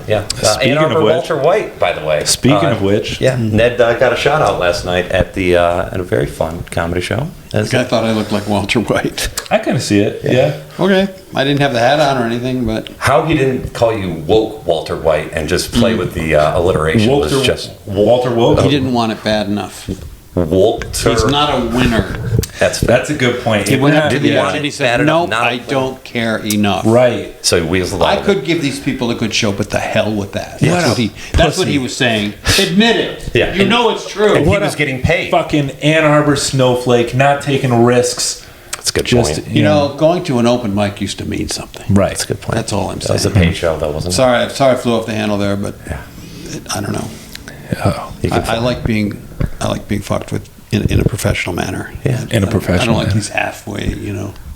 Yeah. Speaking Ann Arbor of which- Walter White, by the way. Speaking of which, Yeah, Ned got a shout out last night at a very fun comedy show. I thought I looked like Walter White. I kind of see it. Yeah. Okay. I didn't have the hat on or anything, but How he didn't call you woke Walter White and just play with the alliteration was just Walter Woke. he didn't want it bad enough. Walter. He's not a winner. That's a good point. He went up to the Yeah. end and he Bad said, enough, "Nope, not a I winner." don't care enough." Right. So he weaseled out I of it. could give these people a good show, but the hell with that. Yeah. That's what he was saying. Admit it. Yeah. You know it's true. And he What was a getting paid. Fucking Ann Arbor snowflake, not taking risks. That's a good Just point. You know, going to an open mic used to mean something. Right. That's a good point. That's all I'm That was a saying. paid show, though, wasn't it? Sorry I flew off the handle there, but I don't know. You can I like being fucked with in a professional manner. Yeah. In a I professional don't like manner. these halfway.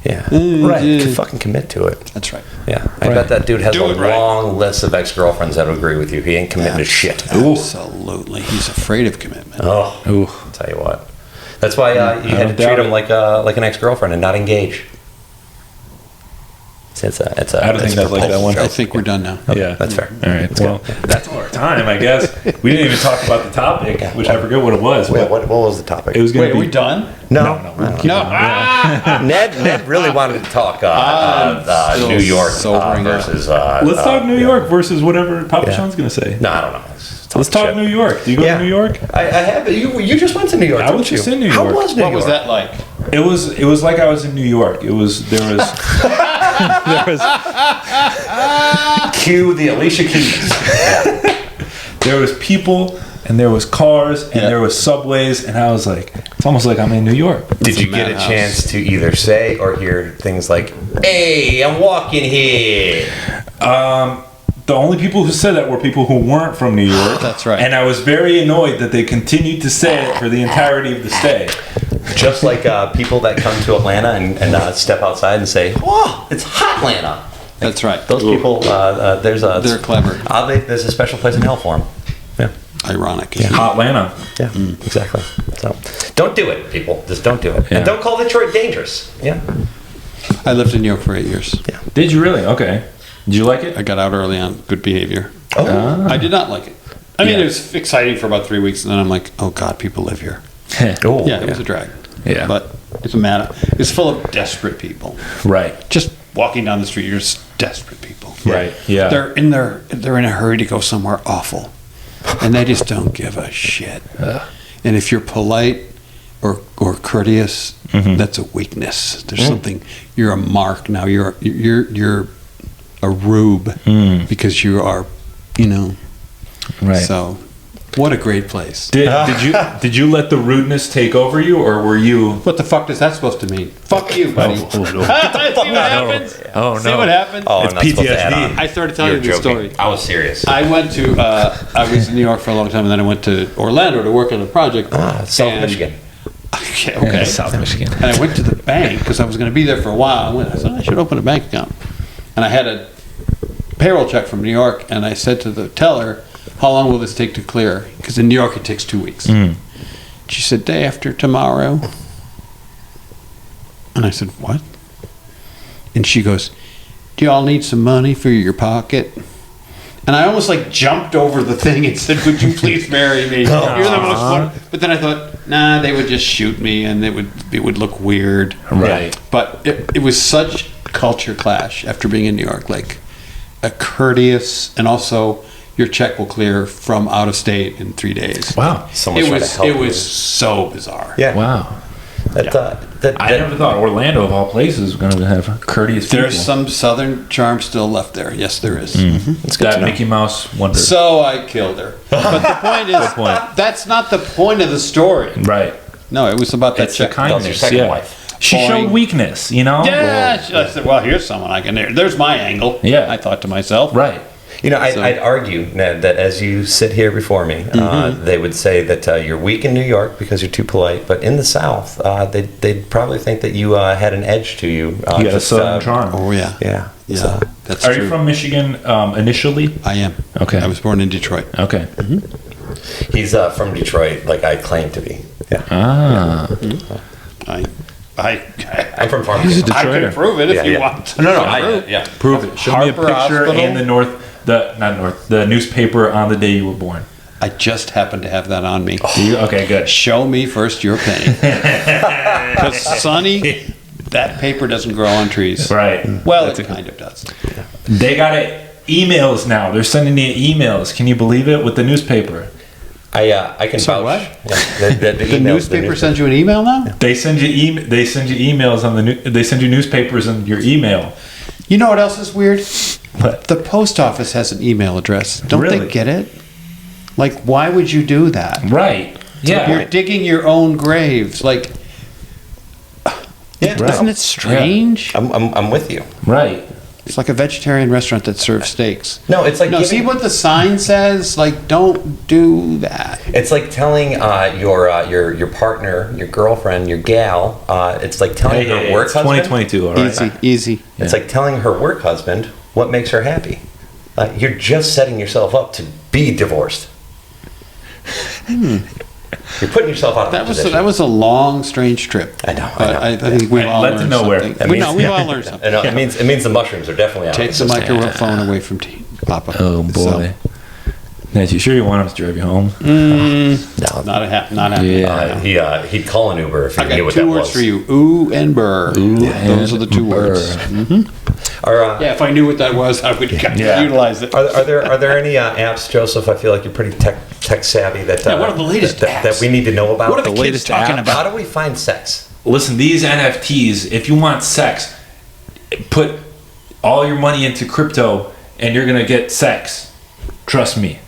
Yeah. Right. You can fucking commit to it. That's right. Yeah. I bet that dude has Do a it right. long list of ex-girlfriends that would agree with you. He ain't committing to shit. Absolutely. He's afraid of commitment. Oh, Ooh. I'll tell you what. That's why you had to don't treat doubt him it. like an ex-girlfriend and not engage. It's a I don't think that's like that one. I think we're done now. Yeah. That's fair. All right. Well, that's all our time, I guess. We didn't even talk about the topic, which I forget what it was. Wait, but what was the topic? It was going Wait, to are be. we done? no. No. Ned really wanted to talk still New York sobering up. versus. Let's talk New York versus whatever Papa Yeah. Sean's going to say. No, I don't know. Let's talk New York. Do you go to New York? I have. You just went to New York. I was didn't you? just in New How York. was New What York? was that like? It was like I was in New York. There was Cue the Alicia Keys. there was people and there was cars and Yeah. there was subways and I was like, it's almost like I'm in New York. Did you get a madhouse. chance to either say or hear things like, "Hey, I'm walking here"? The only people who said that were people who weren't from New York. That's right. And I was very annoyed that they continued to say it for the entirety of the stay. Just like people that come to Atlanta and step outside and say, "Oh, it's hot Atlanta." That's right. Those people, They're clever. There's a special place in hell for them. Yeah, Ironic. Atlanta. yeah, exactly. So, don't do it, people. Just don't do it, Yeah. and don't call Detroit dangerous. Yeah, I lived in New York for 8 years. Did you really? Okay. Did you like it? I got out early on good behavior. Oh, I did not like it. I mean, Yeah. it was exciting for about 3 weeks, and then I'm like, oh God, people live here. oh, Yeah, it was a drag. Yeah. But it's a matter. It's full of desperate people. Right. Just walking down the street, you're just desperate people. Right. Yeah. They're in a hurry to go somewhere awful, and they just don't give a shit. And if you're polite or courteous, that's a weakness. There's something. You're a mark now. You're a rube because you are, Right. So, what a great place. Did you let the rudeness take over you, or were you? What the fuck is that supposed to mean? Fuck you, buddy. Oh, no. See what happens? Oh, See no. what happens? Oh, It's I'm not supposed to add PTSD. on. I started telling You're you the joking. story. I was serious. I went to, I was in New York for a long time, and then I went to Orlando to work on a project. South And Michigan. Okay. South Michigan. And I went to the bank because I was going to be there for a while. I said, I should open a bank account. And I had a payroll check from New York, and I said to the teller, how long will this take to clear? Because in New York, it takes 2 weeks. She said, day after tomorrow. And I said, what? And she goes, do y'all need some money for your pocket? And I almost like jumped over the thing and said, would you please marry me? You're the most fun. But then I thought, nah, they would just shoot me and it would look weird. Right. But it was such culture clash after being in New York, like a courteous, and also your check will clear from out of state in 3 days. Wow. Someone's It trying to was help you. so bizarre. Yeah. Wow. That I never thought Orlando, of all places, was going to have courteous people. There's some southern charm still left there. Yes, there is. It's good That to know. Mickey Mouse wonder. So I killed her. But the point is, that's not the point of the story. Right. No, it was about that That's the check. That was your kindness. second Yeah. wife. She Boing. showed weakness, you know? Yeah, I said, well, here's someone I can. There's my angle. Yeah. I thought to myself. Right. You know, So- I'd argue, Ned, that as you sit here before me, they would say that you're weak in New York because you're too polite, but in the South, they'd probably think that you had an edge to you. You got a southern charm. Oh yeah. Yeah. Yeah. So- That's Are true. you from Michigan initially? I am. Okay. I was born in Detroit. Okay. He's from Detroit, like I claim to be. Yeah. Ah. I'm from Farmington. He's a I can Detroiter. prove it if Yeah, you yeah. want. No, Yeah. Prove it. Show me a Harper picture Hospital. and the newspaper on the day you were born. I just happen to have that on me. Okay, good. Show me first your penny. Because Sonny, that paper doesn't grow on trees. Right. Well, it kind of does. They got emails now. They're sending me emails. Can you believe it? With the newspaper. I can So vouch. what? Yeah, the The newspaper sends you an email now? They send you They send you emails on they send you newspapers in your email. You know what else is weird? What? The post office has an email address. Don't Really? they get it? Like, why would you do that? Right. Yeah. You're digging your own graves. Like, Yeah, isn't it strange? I'm with you. Right. It's like a vegetarian restaurant that serves steaks. No, it's like No, giving- see what the sign says? Like, don't do that. It's like telling your partner, your girlfriend, your gal. It's like telling her work it's husband. 2022. All right. Easy. It's like telling her work husband what makes her happy. You're just setting yourself up to be divorced. You're putting yourself out of That was a long, strange trip. I know. But I think we've all Led to learned nowhere. something. That We've means- all learned something. I know, it means the mushrooms are definitely out. Take of the system. microphone away from Papa. Oh boy. So, Ned, you sure you want us to drive you home? No, not happy. Yeah. he'd call an Uber if he I knew got what two that words was. for you: ooh and burr. Those are the two burr. words. Are, If I knew what that was, I would Yeah. utilize it. are there any apps, Joseph? I feel like you're pretty tech savvy. That what are the latest that apps? we need to know about? What are the kids latest talking app? about? How do we find sex? Listen, these NFTs, if you want sex, put all your money into crypto and you're going to get sex. Trust me.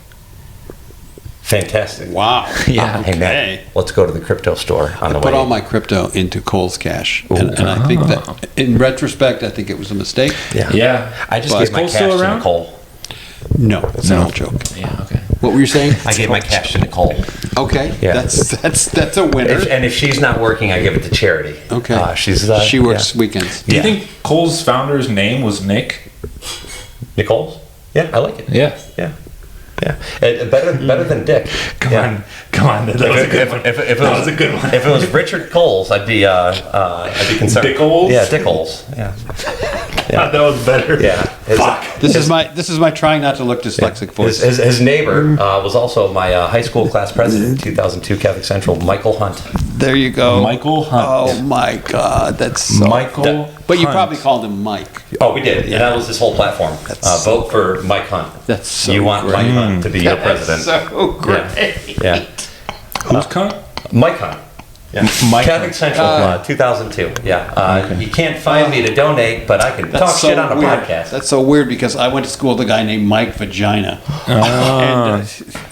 Fantastic. Wow. Yeah. Hey, Ned, Okay. let's go to the crypto store on the way. Put all my crypto into Cole's Cash, and I think that, in retrospect, I think it was a mistake. Yeah. I just But gave is my Cole cash still to around? Nicole. No, that's an No. old joke. Yeah, okay. What were you saying? I gave my cash to Nicole. Okay, Yeah. that's a winner. And if she's not working, I give it to charity. Okay, she works weekends. Do you Yeah. think Cole's founder's name was Nick? Nicole's? Yeah, I like it. Yeah. Yeah. Yeah. Better than Dick. Come Yeah. on. That was a good one. If it That was was a good one. If it was Richard Coles, I'd be concerned. Dick Coles? Yeah, Dick Coles. Yeah. That was better. Yeah. Fuck. This is my trying not to look dyslexic voice. His neighbor was also my high school class president, 2002 Catholic Central, Michael Hunt. There you go. Michael Hunt. Oh my God, that's so. Michael But you Hunt. probably called him Mike. Oh, we did. Yeah, that was his whole platform. Vote for Mike Hunt. That's so You want great. Mike Hunt to be your president. So great. Yeah. Who's cunt? Mike Hunt. Yeah. Mike Catholic Hunt. Central, 2002. Yeah. You can't find me to donate, but I can talk shit on a weird. podcast. That's so weird because I went to school with a guy named Mike Vagina. And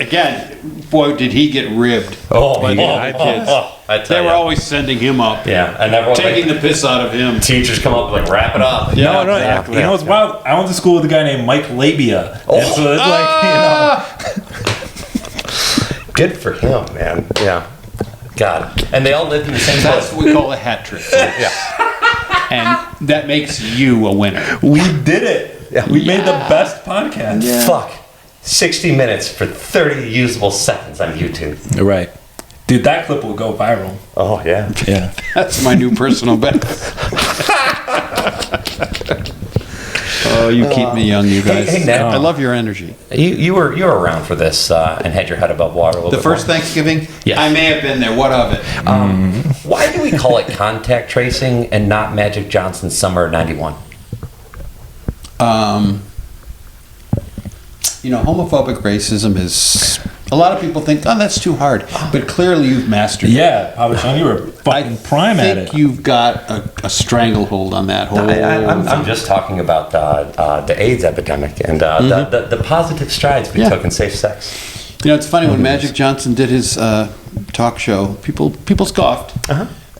again, boy, did he get ribbed. Oh, by the other kids. I They tell were ya. always sending him up. Yeah, and everyone Taking the piss out of him. teachers come up like wrap it up. Yeah, No, exactly. You know what's wild? I went to school with a guy named Mike Labia. Oh. And so it's like, Good for him, man. Yeah. God. And they all lived in the same That's place. what we call a hat trick. Yeah. And that makes you a winner. We did it. Yeah. We made the best podcast. Fuck. 60 minutes for 30 usable seconds on YouTube. Right. Dude, that clip will go viral. Oh, yeah. Yeah. That's my new personal best. Oh, you keep me young, you guys. Hey, Ned. I love your energy. You were around for this and had your head above water a little The bit first more. Thanksgiving? Yes. I may have been there. What of it? Why do we call it contact tracing and not Magic Johnson's Summer of 91? Homophobic racism is... A lot of people think, oh, that's too hard. But clearly you've mastered it. Yeah, Papa Sean, you were fucking prime at I it. think you've got a stranglehold on that whole... I'm just talking about the AIDS epidemic and the positive strides we took in safe sex. It's funny, when Magic Johnson did his talk show, people scoffed.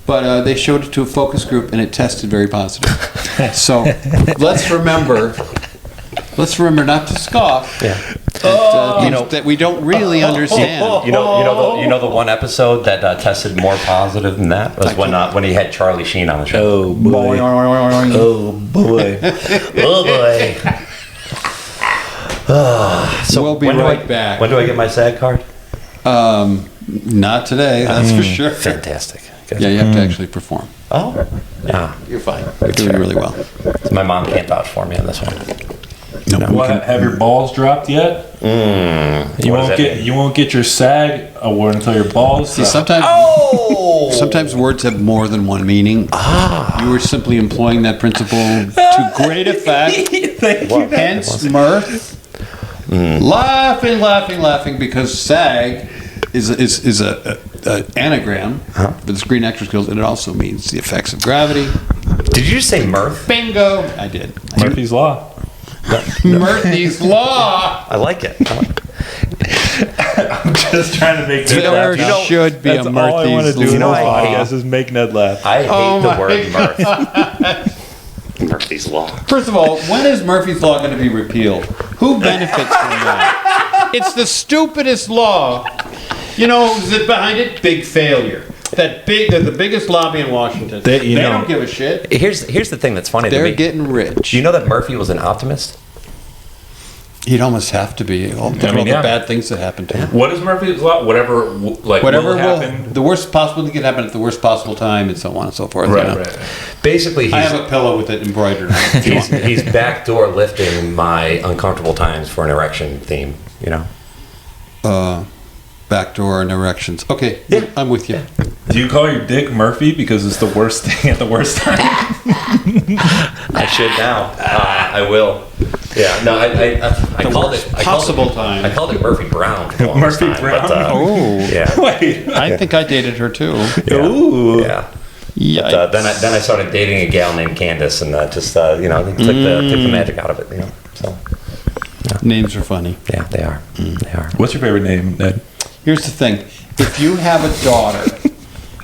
But they showed it to a focus group and it tested very positive. So let's remember not to scoff. Yeah. That we don't really understand. You know the one episode that tested more positive than that was when he had Charlie Sheen on the show. Oh, boy. Oh, boy. Oh boy. So We'll be right back. When do I get my SAG card? Not today, that's for sure. Fantastic. Good. Yeah, you have to actually perform. Oh. Yeah. You're fine. You're doing really well. My mom can't vouch for me on this one. What, have your balls dropped yet? You won't get your SAG award until your balls See, drop. sometimes words have more than one meaning. You were simply employing that principle to great effect. Thank you. Hence mirth. Laughing because SAG is a anagram for the Screen Actors Guild, and it also means the effects of gravity. Did you just say mirth? Bingo! I did. Murphy's Law. Murphy's Law. I like it. I'm just trying to make Ned There laugh. should be That's a all I want to Murphy's do in this know, I hate- podcast is make Ned laugh. I hate the my word mirth. Murphy's Law. First of all, when is Murphy's Law going to be repealed? Who benefits from that? It's the stupidest law. Who's it behind it? Big failure. They're the biggest lobby in Washington. They don't give a shit. Here's the thing that's funny to They're me. getting rich. Do you know that Murphy was an optimist? You'd almost have to be. All the yeah. bad things that happen to him. What is Murphy's Law? Whatever will happen. The worst possible thing can happen at the worst possible time, and so on and so forth. Right. Basically, I have a pillow with it embroidered on it. he's backdoor lifting my uncomfortable times for an erection theme. Backdoor and erections. Okay, yeah. I'm with you. Do you call your dick Murphy because it's the worst thing at the worst time? I should now. I will. Yeah. No. I called it possible time. I called it Murphy Brown. For the longest Murphy time, Brown? But, Oh. Yeah. Wait. I think I dated her too. Ooh. Yeah. Yeah. But, then I started dating a gal named Candace, and took the magic out of it. So Names are funny. yeah, they are. They are. What's your favorite name, Ned? Here's the thing. If you have a daughter,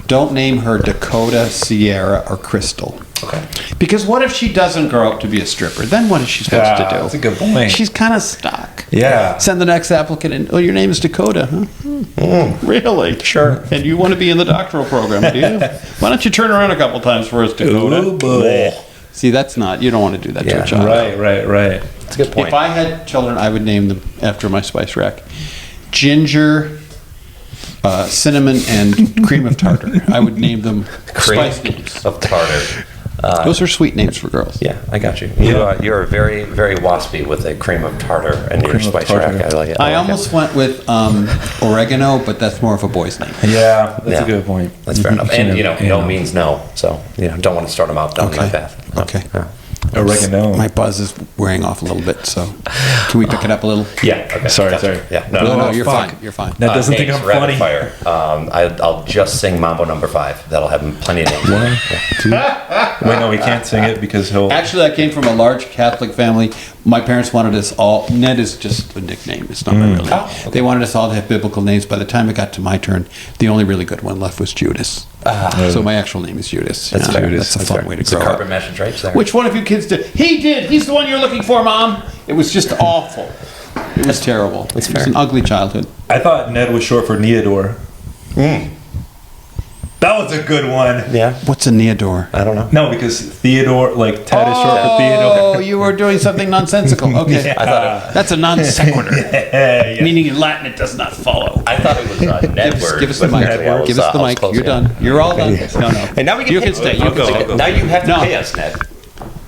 don't name her Dakota, Sierra, or Crystal. Okay. Because what if she doesn't grow up to be a stripper? Then what is she supposed to do? That's a good point. She's kind of stuck. Yeah. Send the next applicant in. Oh, your name is Dakota, huh? Really? Sure. And you want to be in the doctoral program, do you? Why don't you turn around a couple times for us, Dakota? Oh boy. See, that's not. You don't want to do that to Yeah, a child. Right. That's a good point. If I had children, I would name them after my spice rack. Ginger, cinnamon, and cream of tartar. I would name them spice names. of tartar. Those are sweet names for girls. Yeah, I got you. You're very, very waspy with a cream of tartar and your Cream of spice tartar. rack. I like it. I like almost it. went with oregano, but that's more of a boy's name. Yeah, that's Yeah. a good point. That's fair enough. And Yeah. no means no. So don't want to start them out down my path. No. Okay. Yeah. Oregano. My buzz is wearing off a little bit, so can we pick it up a little? Yeah. Okay. Sorry. Yeah. No, Oh, you're fuck. fine. You're fine. That doesn't think names, I'm rapid funny. Fire. I'll just sing Mambo Number 5. That'll have plenty of names. One, two. Wait, no, we can't sing it because he'll. Actually, I came from a large Catholic family. My parents wanted us all. Ned is just a nickname. It's not my real name. Oh, okay. They wanted us all to have biblical names. By the time it got to my turn, the only really good one left was Judas. So my actual name is Judas. That's You know, fair. That's a That's fun fair. way to It's grow a up. carpet mesh and drapes there. Which one of you kids did? He did. He's the one you're looking for, Mom. It was just awful. It was terrible. It was fair. an ugly childhood. I thought Ned was short for Neodor. That was a good one. Yeah. What's a Neodore? I don't know. No, because Theodore, like Ted is short for Oh, Theodore. you were doing something nonsensical. Okay. I thought That's a non sequitur. Yeah. Meaning in Latin it does not follow. it was a Ned word. Give us the but mic. apparently I was, Give us the I was mic. close, You're yeah. done. You're all done. No, no. And now we You get can stay. You I'll can go, stay. I'll go. Now you have to No. pay us, Ned.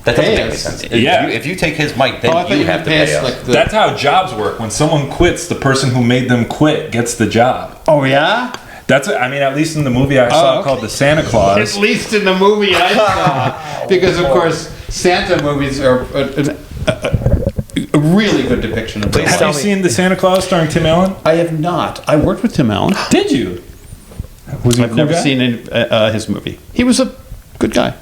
That doesn't Pay make any us? sense. Yeah. If you take his mic, then Oh, I thought you you have would to pay pay us us. like the. That's how jobs work. When someone quits, the person who made them quit gets the job. Oh yeah. That's, I mean, at least in the movie I saw okay. called The Santa Claus. At least in the movie I saw, because of course Santa movies are a really good depiction of Please real Have tell you life. me- seen The Santa Claus starring Tim Allen? I have not. I worked with Tim Allen. Did you? Was he a I've cool never guy? seen his movie. He was a good guy.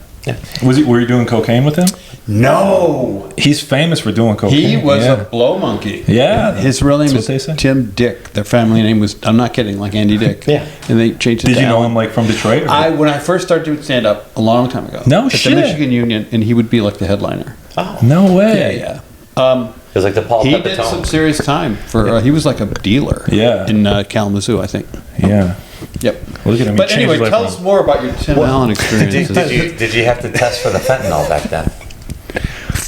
Were you doing cocaine with him? No, He's famous for doing cocaine. he was yeah. a blow monkey. Yeah, His real name that's is what they say. Tim Dick. Their family name was, I'm not kidding, like Andy Dick. Yeah. And they changed it Did to you know Allen. him like from Detroit? or- When I first started doing stand up a long time ago. No at shit. the Michigan Union, and he would be like the headliner. No way. Yeah. It was like the Paul He Pepitone. did some serious time for. He was like a dealer. Yeah. In Kalamazoo, I think. Yeah. Yep. Look at him. he But changed anyway, his life tell around. us more about your Tim Allen experiences. Did you have to test for the fentanyl back then?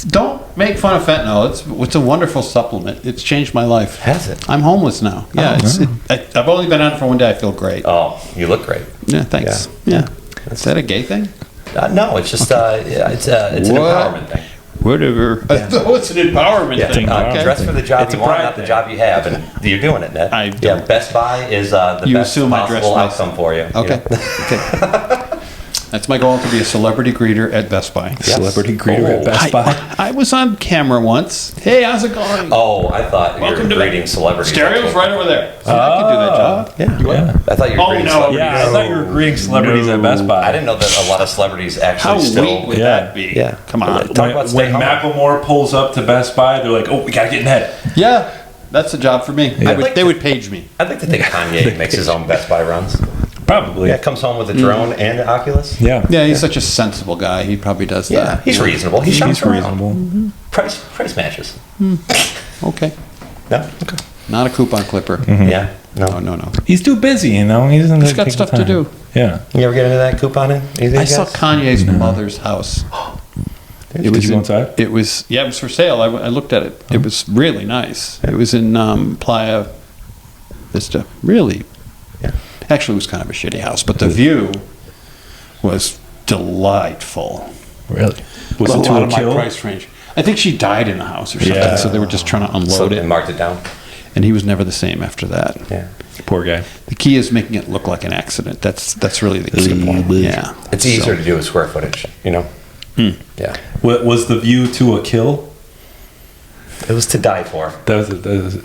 Don't make fun of fentanyl. It's a wonderful supplement. It's changed my life. Has it? I'm homeless now. Yeah. I've only been on it for one day. I feel great. Oh, you look great. Yeah. Thanks. Yeah. Is that a gay thing? No, it's just it's an What? empowerment thing. Whatever. Oh, it's an empowerment thing. empowerment. Okay. Dress for the job It's a you want, pride not the thing. job you have, and you're doing it, Ned. I Yeah, don't. Best Buy is the You best assume I dress possible nice. outcome for you. Okay. Okay. That's my goal, to be a celebrity greeter at Best Buy. Celebrity greeter at Oh. Best Buy. I was on camera once. Hey, how's it going? Oh, I thought Welcome you to were greeting celebrities. Stereo's right over there. See, I can do that job. Yeah. I thought you were Oh, greeting no. celebrities. Yeah, I thought you were greeting celebrities at Best Buy. I didn't know that a lot of celebrities actually How still. weak would Yeah. that be? Yeah. Come on. Talk about stay When home. Macklemore pulls up to Best Buy, they're like, "Oh, we gotta get Ned." Yeah, that's a job for me. Yeah. They would page me. I'd like to think Kanye makes his own Best Buy runs. Probably. Yeah, comes home with a drone and an Oculus. Yeah. Yeah, he's such a sensible guy. He probably does Yeah, that. he's reasonable. He shops He's around. reasonable. Price matches. Okay. No. Okay. Not a coupon clipper. Yeah. No. Oh, no. He's too busy, you know. He doesn't. He's got take the stuff to time. do. Yeah. You ever get into that couponing? Either I you saw guys? Kanye's mother's house. Did you go inside? It was, yeah, it was for sale. I looked at it. It was really nice. It was in Playa Vista. Really. Yeah. Actually, it was kind of a shitty house, but the view was delightful. Really? Was a it lot to of a my kill? price range. I think she died in the house or something, Yeah. so they were just trying to unload So they it. marked it down. And he was never the same after that. Yeah. Poor guy. The key is making it look like an accident. That's really the key. Yeah. It's easier to do with square footage, you know? Yeah. Was the view to a kill? It was to die for. That was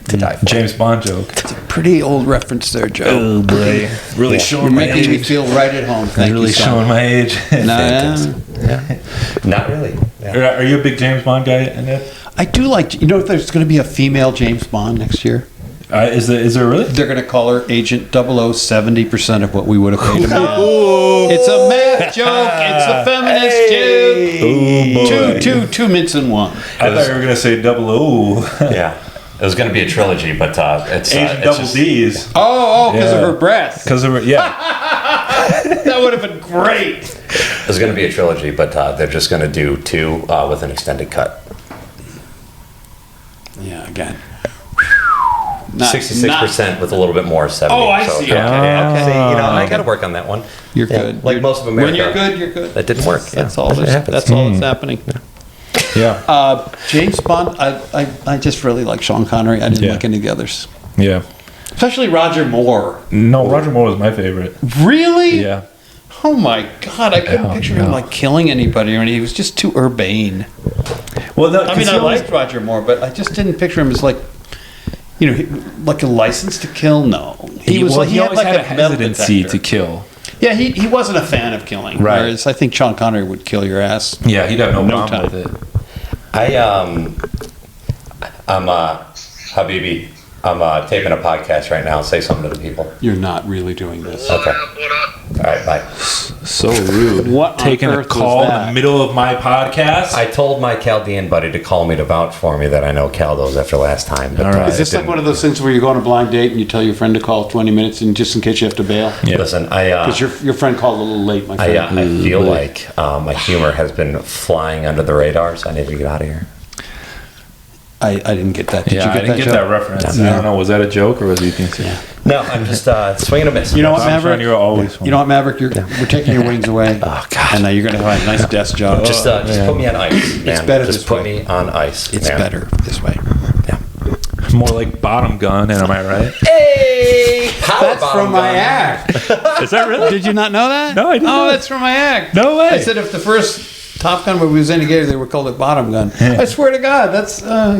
To die for. James Bond joke. Pretty old reference there, Joe. Oh boy, really Yeah. showing You're my making me age. feel right at home. Thank Really you, son. showing my age. Nah, Yeah. Not really. Yeah. Are you a big James Bond guy, Annette? I do like. You know, there's going to be a female James Bond next year. Is there really? They're going to call her Agent 00, 70% of what we would have paid a man. It's a math joke. It's a feminist joke. Oh boy. Two mints in one. I thought you were gonna say double O. Yeah. It was going to be a trilogy, but it's Agent it's double just- D's. Oh, because Yeah. of her breasts. Because of yeah. That would have been great. It was going to be a trilogy, but they're just going to do two with an extended cut. Yeah, again. 66% with a little bit more, 70. Oh, I see. Okay, Yeah. okay. See, I got to work on that one. You're Yeah, good. like most of America. When you're good, you're good. That didn't work. That's Yeah, all. that happens. That's all that's happening. Yeah. James Bond. I just really like Sean Connery. I didn't Yeah. like any of the others, Yeah. especially Roger Moore. No, Roger Moore was my favorite. Really? Yeah. Oh my God! I couldn't Oh, picture him no. like killing anybody or anything. He was just too urbane. Well, I mean, I liked Roger Moore, but I just didn't picture him as like, like a license to kill. No, He always had like had a metal hesitancy detector. to kill. Yeah, he wasn't a fan of killing. Right. Whereas I think Sean Connery would kill your ass. Yeah, he'd have no No problem time. with it. I'm Habibi. I'm taping a podcast right now. Say something to the people. You're not really doing this. Okay. All right, bye. So rude. What on Taking a earth was call in that? the middle of my podcast. I told my Chaldean buddy to call me to vouch for me that I know Caldos after last time. But, All right. Is this like one of those things where you go on a blind date and you tell your friend to call 20 minutes and just in case you have to bail? Yeah. Listen, Because your friend called a little late, my friend. I feel like my humor has been flying under the radar, so I need to get out of here. I didn't get that. Did you I get didn't that get that joke? reference. No. I don't know. Was that a joke or was he sincere? Yeah. No, I'm just swinging a miss. You know what, I'm Maverick? Sean, you're always You know what, Maverick? We're taking your wings away. Oh, God. And you're going to have a nice desk job. Just put me on ice, man. better just this put way. me on ice. It's man. better this way. Yeah. More like bottom gun, am I right? Hey, That's from my act. Is that really? Did you not know that? No, I didn't know Oh, that. that's from my act. No way. I said if the first Top Gun where we was in together, they would call it bottom gun. I swear to God, that's. man,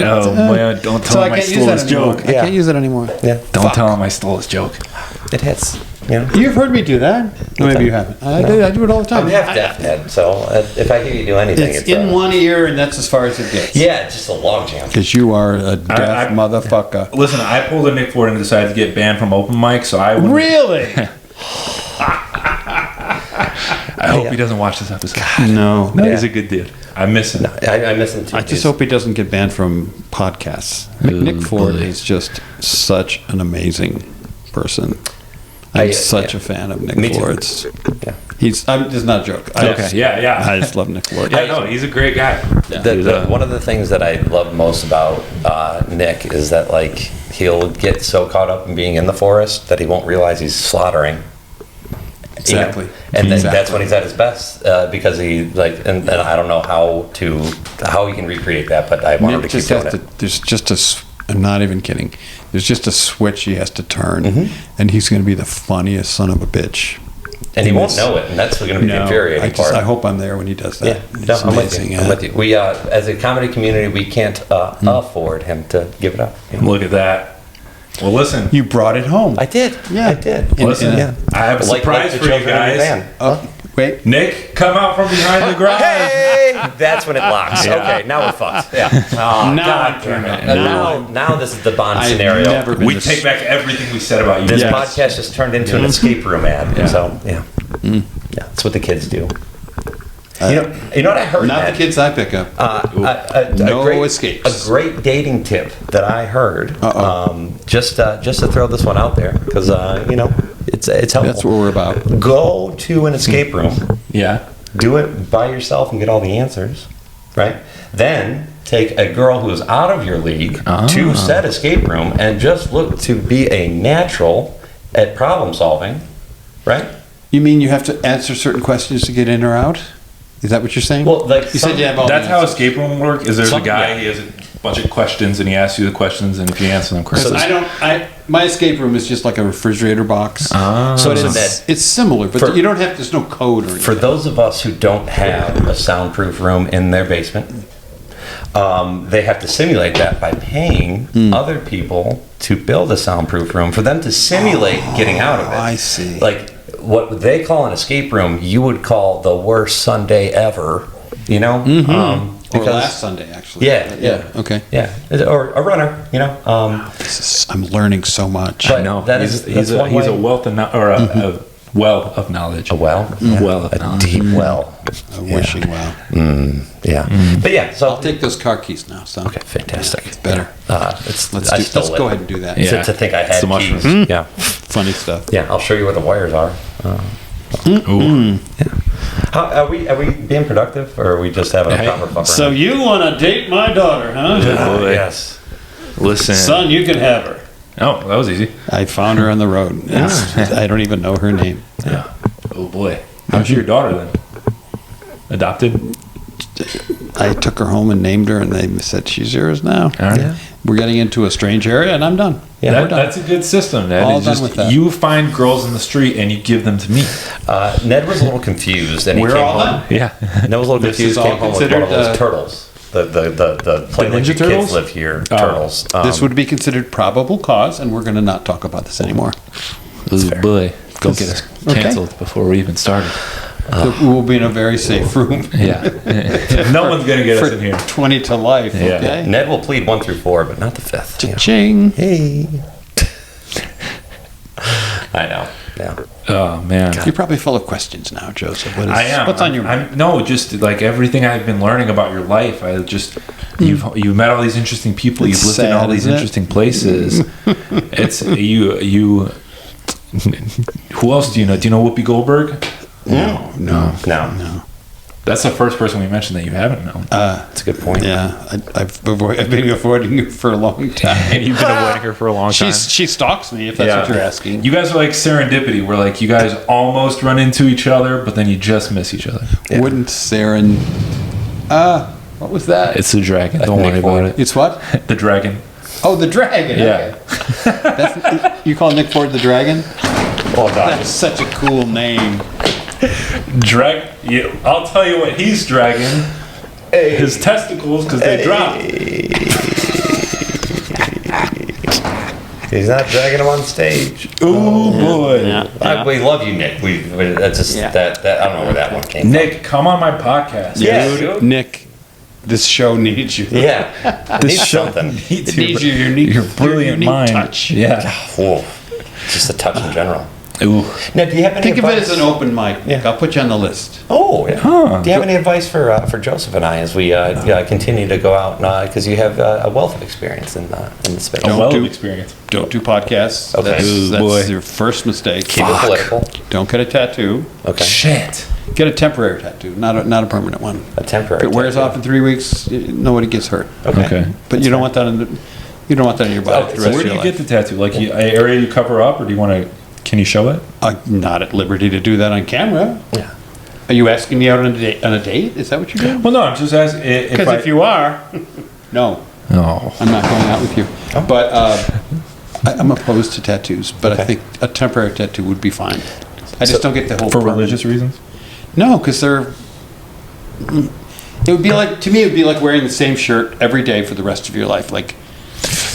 don't tell so him I I can't stole use that his anymore. joke. I can't use it anymore. Yeah. Don't tell him I stole his joke. It hits. You know. You've heard me do that. No, maybe you haven't. I do it all the time. I'm half deaf, Ed, so if I hear you do anything, It's in one ear, and that's as far as it gets. Yeah, it's just a log jam. Because you are a deaf motherfucker. Listen, I pulled a Nick Ford and decided to get banned from open mic, so I wouldn't- Really? I hope he doesn't watch this episode. No. No, he's a good dude. I miss him. I miss him too. I just hope he doesn't get banned from podcasts. Nick Ford is just such an amazing person. I'm such a fan of Nick Me too. Ford's. Yeah. This is not a joke. Okay, yeah. I just love Nick Ford. Yeah, no, he's a great guy. One of the things that I love most about Nick is that like he'll get so caught up in being in the forest that he won't realize he's slaughtering. Exactly. You know? And then Exactly. that's when he's at his best because he like and I don't know how he can recreate that, but I want him to Nick keep just doing has it. to, there's just I'm not even kidding. There's just a switch he has to turn, Mm-hmm. and he's going to be the funniest son of a bitch. And he won't Yes. know it, and that's going to be the infuriating part. I hope I'm there when he does that. Yeah, It's no, I'm with amazing. you. I'm with you. We, as a comedy community, we can't afford him to give it up. You know? Look at that. Well, listen. You brought it home. I did. Yeah. I did. Listen, Yeah. I have a surprise the for you children in the guys. van. Oh, wait. Nick, come out from behind the garage. Hey, that's when it locks. Yeah. Okay, now we're fucked. Yeah. Oh, Now God I'm damn it. turned. Now this is the Bond I've scenario. never been We this- take back everything we said about you. This Yes. podcast just turned into an escape room ad. Yeah. So yeah, yeah, that's what the kids do. You know what I heard? Not Ned? the kids I pick up. No escapes. A great dating tip that I heard. Uh-oh. Just to throw this one out there because it's helpful. That's what we're about. Go to an escape room. Yeah. Do it by yourself and get all the answers, right? Then take a girl who is out of your league to said escape room and just look to be a natural at problem solving, right? You mean you have to answer certain questions to get in or out? Is that what you're saying? Well, like you said you have all That's the how answers. escape room work. Is there's a Some- guy, yeah. he has a bunch of questions and he asks you the questions and if you answer them correctly. My escape room is just like a refrigerator box. So It's similar, but you don't have. There's no code or anything. for those of us who don't have a soundproof room in their basement, they have to simulate that by paying other people to build a soundproof room for them to simulate getting out of it. I see. Like what they call an escape room, you would call the worst Sunday ever. You know, or last Sunday, actually. Yeah. Okay. Yeah, or a runner. You know, I'm learning so much. But- No, that he's is- that's one a way. wealth of a well of knowledge. a well, A well of a knowledge. deep well. A wishing well. Yeah, but yeah. So I'll take those car keys now. So okay, fantastic. it's better. Let's Let's go ahead and do that. Yeah. To think I It's had the mushrooms. keys. Yeah, Funny stuff. yeah. I'll show you where the wires are. Ooh. How, are we being productive, or are we just having a proper fuck So around? you want to date my daughter, huh? boy. Yes. Listen. Son, you can have her. Oh, that was easy. I found her on the road. I don't even know her name. Yeah. Oh boy. How's your daughter then? Adopted? I took her home and named her, and they said she's yours now. All right. Yeah. We're getting into a strange area, and I'm done. Yeah, That- we're done. that's a good system, Ned. All It's done just with that. you find girls in the street and you give them to me. Ned was a little confused, and he We're came all home. done. Yeah. Ned was a little This confused. is all Came home with one of considered, those turtles. The play like Ninja your Turtles? kids live here. Turtles. This would be considered probable cause, and we're going to not talk about this anymore. Oh boy. Go get us Okay. canceled before we even started. So we will be in a very safe room. Yeah. No one's going to get us in here. 20 to life, Yeah. okay? Ned will plead 1 through 4, but not the 5th. you know. Ching. Hey. I know. Yeah. Oh man. You're probably full of questions now, Joseph. I am. What's on your mind? No, just like everything I've been learning about your life. You've met all these interesting people. It's You've lived in sad, all these isn't it? interesting places. It's you. Who else do you know? Do you know Whoopi Goldberg? No. That's the first person we mentioned that you haven't known. That's a good point. Yeah, I've been avoiding her for a long time. And you've been avoiding her for a long time. She stalks me, if that's what you're asking. You guys are like serendipity, where like you guys almost run into each other, but then you just miss each other. Yeah. Wouldn't what was that? It's the dragon. Don't worry about it. It's what? The dragon. Oh, the dragon. Yeah. Okay. You call Nick Ford the dragon? Well done. That's such a cool name. I'll tell you what he's dragging. His testicles, because they dropped. He's not dragging him on stage. Ooh, boy. Yeah. We love you, Nick. That's just that I don't know where that one came Nick, come on my podcast. Yeah. dude. Nick, this show needs you. from. Yeah. This Needs show something. needs It needs your unique, your brilliant unique mind. touch. Yeah. Whoa. Just a touch in general. Ooh. Now, do you have any Think of it advice? as an open mic, Nick. I'll put you on the list. Oh, yeah. Huh. Do you have any advice for Joseph and I as we continue to go out? Because you have a wealth of experience in the space. A Don't wealth do- of experience. Don't do podcasts. Okay. That's, Ooh, that's boy. your first mistake. Keep it political. Don't get a tattoo. Okay. Shit. Get a temporary tattoo, not a permanent one. A temporary. If it wears tattoo. off in 3 weeks, nobody gets hurt. Okay. But you don't want that in your body Okay, for the so rest Where of do your you life. get the tattoo? Like an area you cover up, or do you want to? Can you show it? I'm not at liberty to do that on camera. Yeah. Are you asking me out on a date? Is that what you're doing? Well, no. I'm just asking. Because if you are, no, no. I'm not going out with you. Oh. But I'm opposed to tattoos. But I Okay. think a temporary tattoo would be fine. I just don't get the whole For permanent- religious reasons. No, because it would be like, to me, it would be like wearing the same shirt every day for the rest of your life. Like,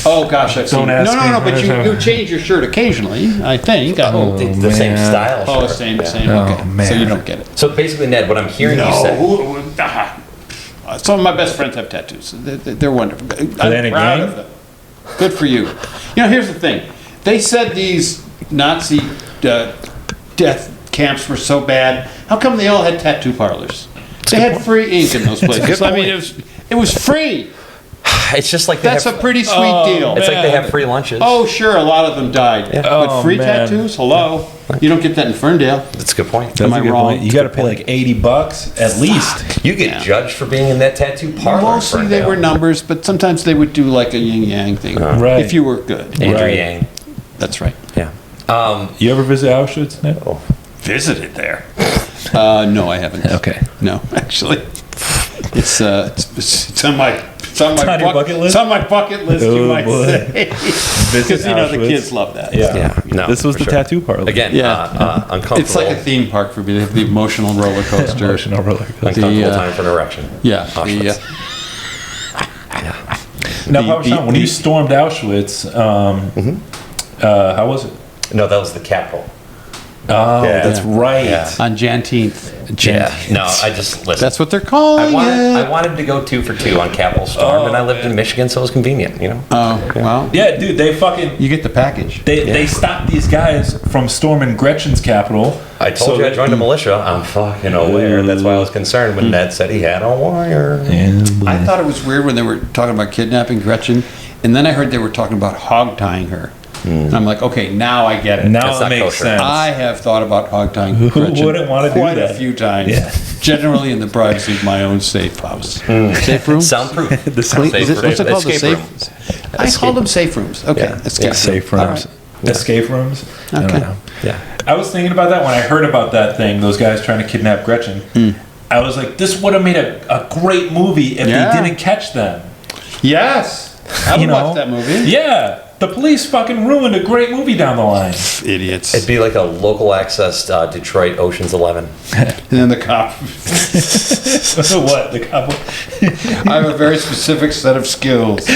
oh gosh, I've seen. Don't ask me. No, but you change your shirt occasionally, I think. I hope. The same man. style. Oh, sure. same. Yeah. Oh, Okay, man. so you don't get it. So basically, Ned, what I'm hearing you say. Some of my best friends have tattoos. They're wonderful. they in a I'm proud gang? of them. Good for you. You know, here's the thing. They said these Nazi death camps were so bad. How come they all had tattoo parlors? They had free ink in those places. good I mean, point. it was free. It's just like they That's a have, pretty sweet deal. It's like they man. have free lunches. Oh, sure, a lot of them died. But Oh, free man. tattoos? Hello? You don't get that in Ferndale. That's a good point. Am I wrong? You got to pay like $80 at least. You get judged for being in that tattoo parlor. Mostly they were numbers, but sometimes they would do like a yin-yang thing. Right. If you were good. Andrew Right. Yang. That's right. Yeah. You ever visit Auschwitz, Ned? Oh. Visited there. No, I haven't. Okay. No, actually. It's on my on your bucket list? It's on my bucket list, you Oh, might boy. say. Visit Because the Auschwitz. kids love that. Yeah. No, This was for the sure. tattoo parlor. Again, Yeah. uncomfortable. It's like a theme park for me. They have the emotional roller coaster. Emotional roller coaster. uncomfortable the, time for an erection. Yeah. Auschwitz. Now, Papa Sean, when you stormed Auschwitz, how was it? No, that was the capital. Oh, Yeah. that's right. Yeah. On Janteenth. Yeah. No, I just listen. That's what they're calling I it. wanted to go 2 for 2 on Capitol Storm, and I lived in Michigan, so it was convenient. You know. Oh, well, Yeah, dude, they fucking you get the package. they stopped these guys from storming Gretchen's capital. I told you I joined the militia. I'm fucking aware. That's why I was concerned when Ned said he had a wire. I thought it was weird when they were talking about kidnapping Gretchen, and then I heard they were talking about hog tying her. And I'm like, okay, now I get it. Now That's it not makes kosher. sense. I have thought about hog tying Who Gretchen wouldn't wanna do quite that? a few times. Yeah. Generally in the privacy of my own safe house. Safe room? Soundproof. The What's it called? The Escape safe? room. I call them safe rooms. Okay, Yeah. escape, Safe room. All rooms. right. Escape rooms. I don't Okay. know. Yeah. I was thinking about that when I heard about that thing, those guys trying to kidnap Gretchen. I was like, this would have made a great movie if Yeah. they didn't catch them. Yes. I would watch that movie. Yeah. The police fucking ruined a great movie down the line. Idiots. It'd be like a local access Detroit Ocean's 11. And then the cop. What? The couple? I have a very specific set of skills.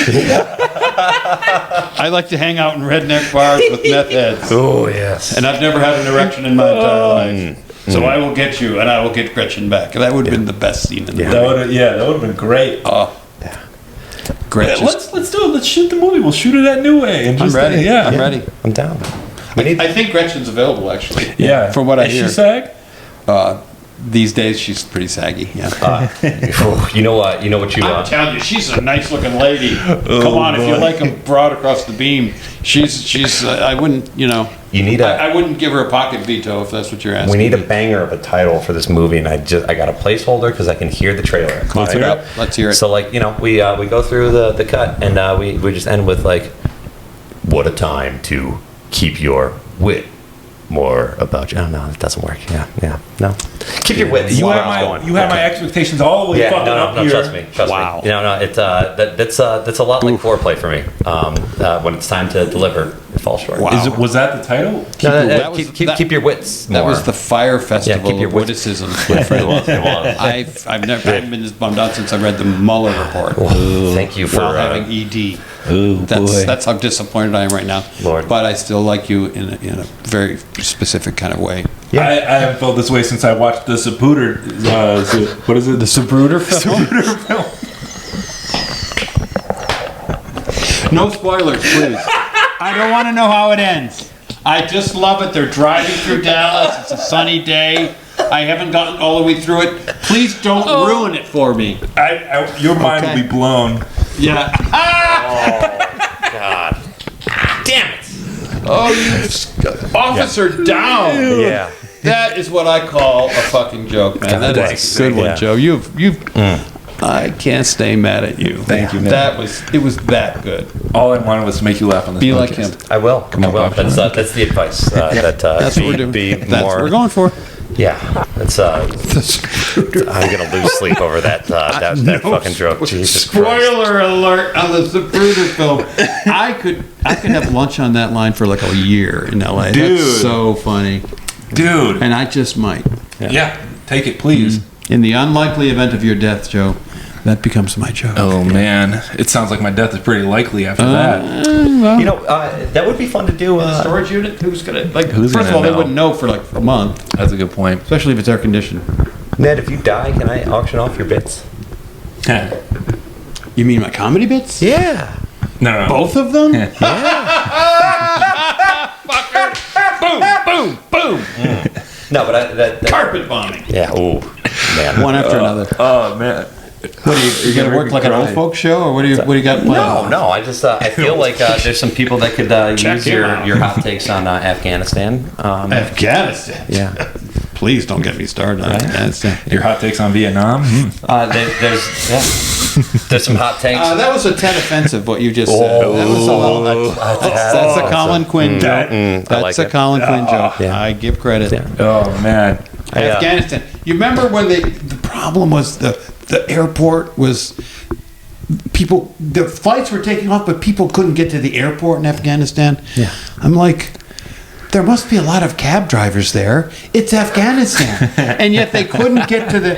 I like to hang out in redneck bars with meth heads. Oh, yes. And I've never had an erection in my entire life. So I will get you, and I will get Gretchen back. That would have been the best scene in the movie. That would have been great. Gretchen. Let's do it. Let's shoot the movie. We'll shoot it at New Way. And I'm just, ready. Yeah. I'm ready. I'm down. I think Gretchen's available, actually. Yeah. From what I Is hear. she sag? These days, she's pretty saggy, yeah. You know what? You know what you I'm telling you, she's a nice-looking lady. Come on, if you like them broad across the beam, she's. I wouldn't, You need a. I wouldn't give her a pocket veto if that's what you're asking. We need a banger of a title for this movie, and I got a placeholder because I can hear the trailer. Let's hear it. Let's hear it. So we go through the cut, and we just end with like, what a time to keep your wit more about you. Oh no, that doesn't work. Yeah, no. Keep your wit. You have my expectations all the way fucking up here. Trust me. Wow. It's that's a lot like foreplay for me. When it's time to deliver, it falls short. Wow. Was that the title? Keep your wits more. That was the Fire Festival keep your of wits. witticism. It was. I've never been this bummed out since I read the Mueller report. Thank you for While having ED. Oh, That's how disappointed I am right now. Lord. But I still like you in a very specific kind of way. Yeah. I haven't felt this way since I watched the Zapruder. What is it? The Zapruder film? Zapruder film. No spoilers, please. I don't want to know how it ends. I just love it. They're driving through Dallas. It's a sunny day. I haven't gotten all the way through it. Please don't ruin it for me. Your mind Okay. will be blown. Yeah. God. Damn it. Oh, you officer down. Yeah. That is what I call a fucking joke, man. That thanks. is a good one, Yeah. Joe. You've. I can't stay mad at you. Thank you, man. It was that good. All I wanted was to make you laugh on this Be podcast. like him. I will. on, I will. Bob. That's the advice. That's That's what we're doing. That's what we're going for. Yeah. That's I'm gonna lose sleep over that fucking joke. Jesus Christ. Spoiler alert on the Zapruder film. I could have lunch on that line for like a year in LA. Dude. That's so funny. Dude. And I just might. Yeah. Take it, please. In the unlikely event of your death, Joe, that becomes my joke. Oh, man. It sounds like my death is pretty likely after that. That would be fun to do. Storage unit? Who's gonna Who's First of all, gonna they know? wouldn't know for like a month, That's a good point. especially if it's air conditioned. Ned, if you die, can I auction off your bits? You mean my comedy bits? Yeah. No. Both of them? Boom, boom. No, but that Carpet bombing. yeah. Oh, man. One after another. Oh, man. What are you gonna work like an old folks show, or what do you got planned? No. I just I feel like there's some people that could use him out. your hot takes on Afghanistan. Afghanistan. Yeah. Please don't get me started on Afghanistan. Your hot takes on Vietnam? There's some hot takes. That was a tad offensive what you just said. That was a little. That's a Colin Quinn joke. That's a Colin Quinn joke. Yeah. I give credit. Oh, man. Afghanistan. You remember when the problem was the airport was people, the flights were taking off, but people couldn't get to the airport in Afghanistan. Yeah. I'm like, there must be a lot of cab drivers there. It's Afghanistan, and yet they couldn't get to the.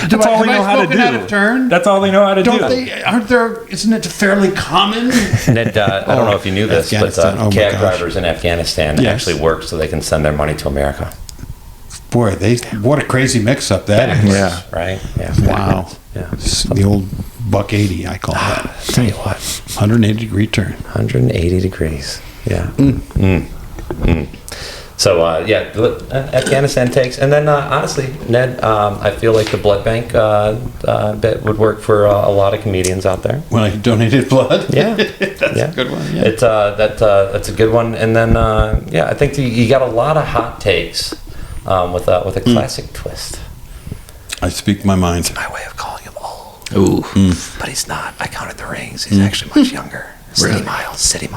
That's all they know how to do. Out of turn? That's all they know how to Don't do. they? Aren't there? Isn't it fairly common? Ned, I don't know if you knew this, but Afghanistan. Oh my cab gosh. drivers in Afghanistan Yes. actually work so they can send their money to America. Boy, what a crazy mix-up that is. Yeah. Right? Yeah. Wow. Yeah. It's the old buck 80, I call that. Tell you what, 180-degree turn. 180 degrees. Yeah. So Afghanistan takes, and then honestly, Ned, I feel like the blood bank bit would work for a lot of comedians out there. When I donated blood. Yeah, That's a good one. Yeah. It's that's a good one, and then I think you got a lot of hot takes with a classic twist. I speak my mind. My way of calling him old, Ooh. but he's not. I counted the rings. He's actually much younger. City miles. City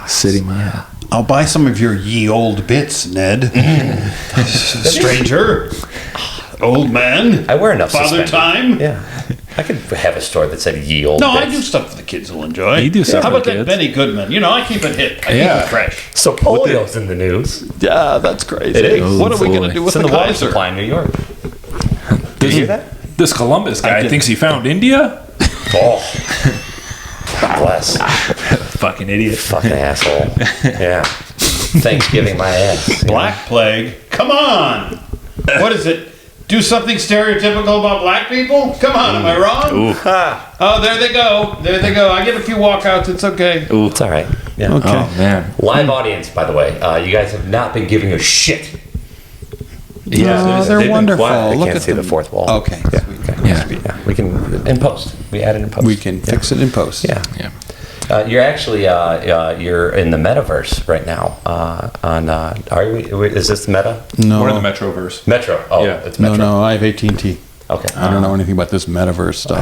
mile. Yeah. I'll buy some of your ye old bits, Ned. Stranger. Old man. I wear enough Father suspended. time. Yeah, I could have a store that said "Ye Old." No, I Bits. do stuff the kids will enjoy. You do stuff How for about that kids. Benny Goodman? You know, I keep it hit. I keep it fresh. So polio's in the news. Yeah, that's crazy. It is. What are we Oh, going to do with It's in the the water Kaiser? supply in New York. Did you hear that? This Columbus guy did. thinks he found India? Oh, God bless. Fucking idiot. Fucking asshole. Yeah. Thanksgiving my ass. you know? Black plague. Come on. What is it? Do something stereotypical about black people? Come on, am I wrong? Ha. Oh, there they go. There they go. I get a few walkouts. It's okay. It's all right. Yeah. Okay. Oh man. Live audience, by the way. You guys have not been giving a shit. No, they've they're been wonderful. quiet. I Look can't at see the them. fourth wall. Okay. Yeah. Sweet. Yeah. We can in post. We add it in post. We can fix it in post. Yeah. Yeah. You're actually you're in the metaverse right now. Are we? Is this Meta? No. We're in the Metroverse. Metro. Oh, Yeah. it's No, Metro. no, I have AT&T. Okay. I don't know anything about this metaverse stuff.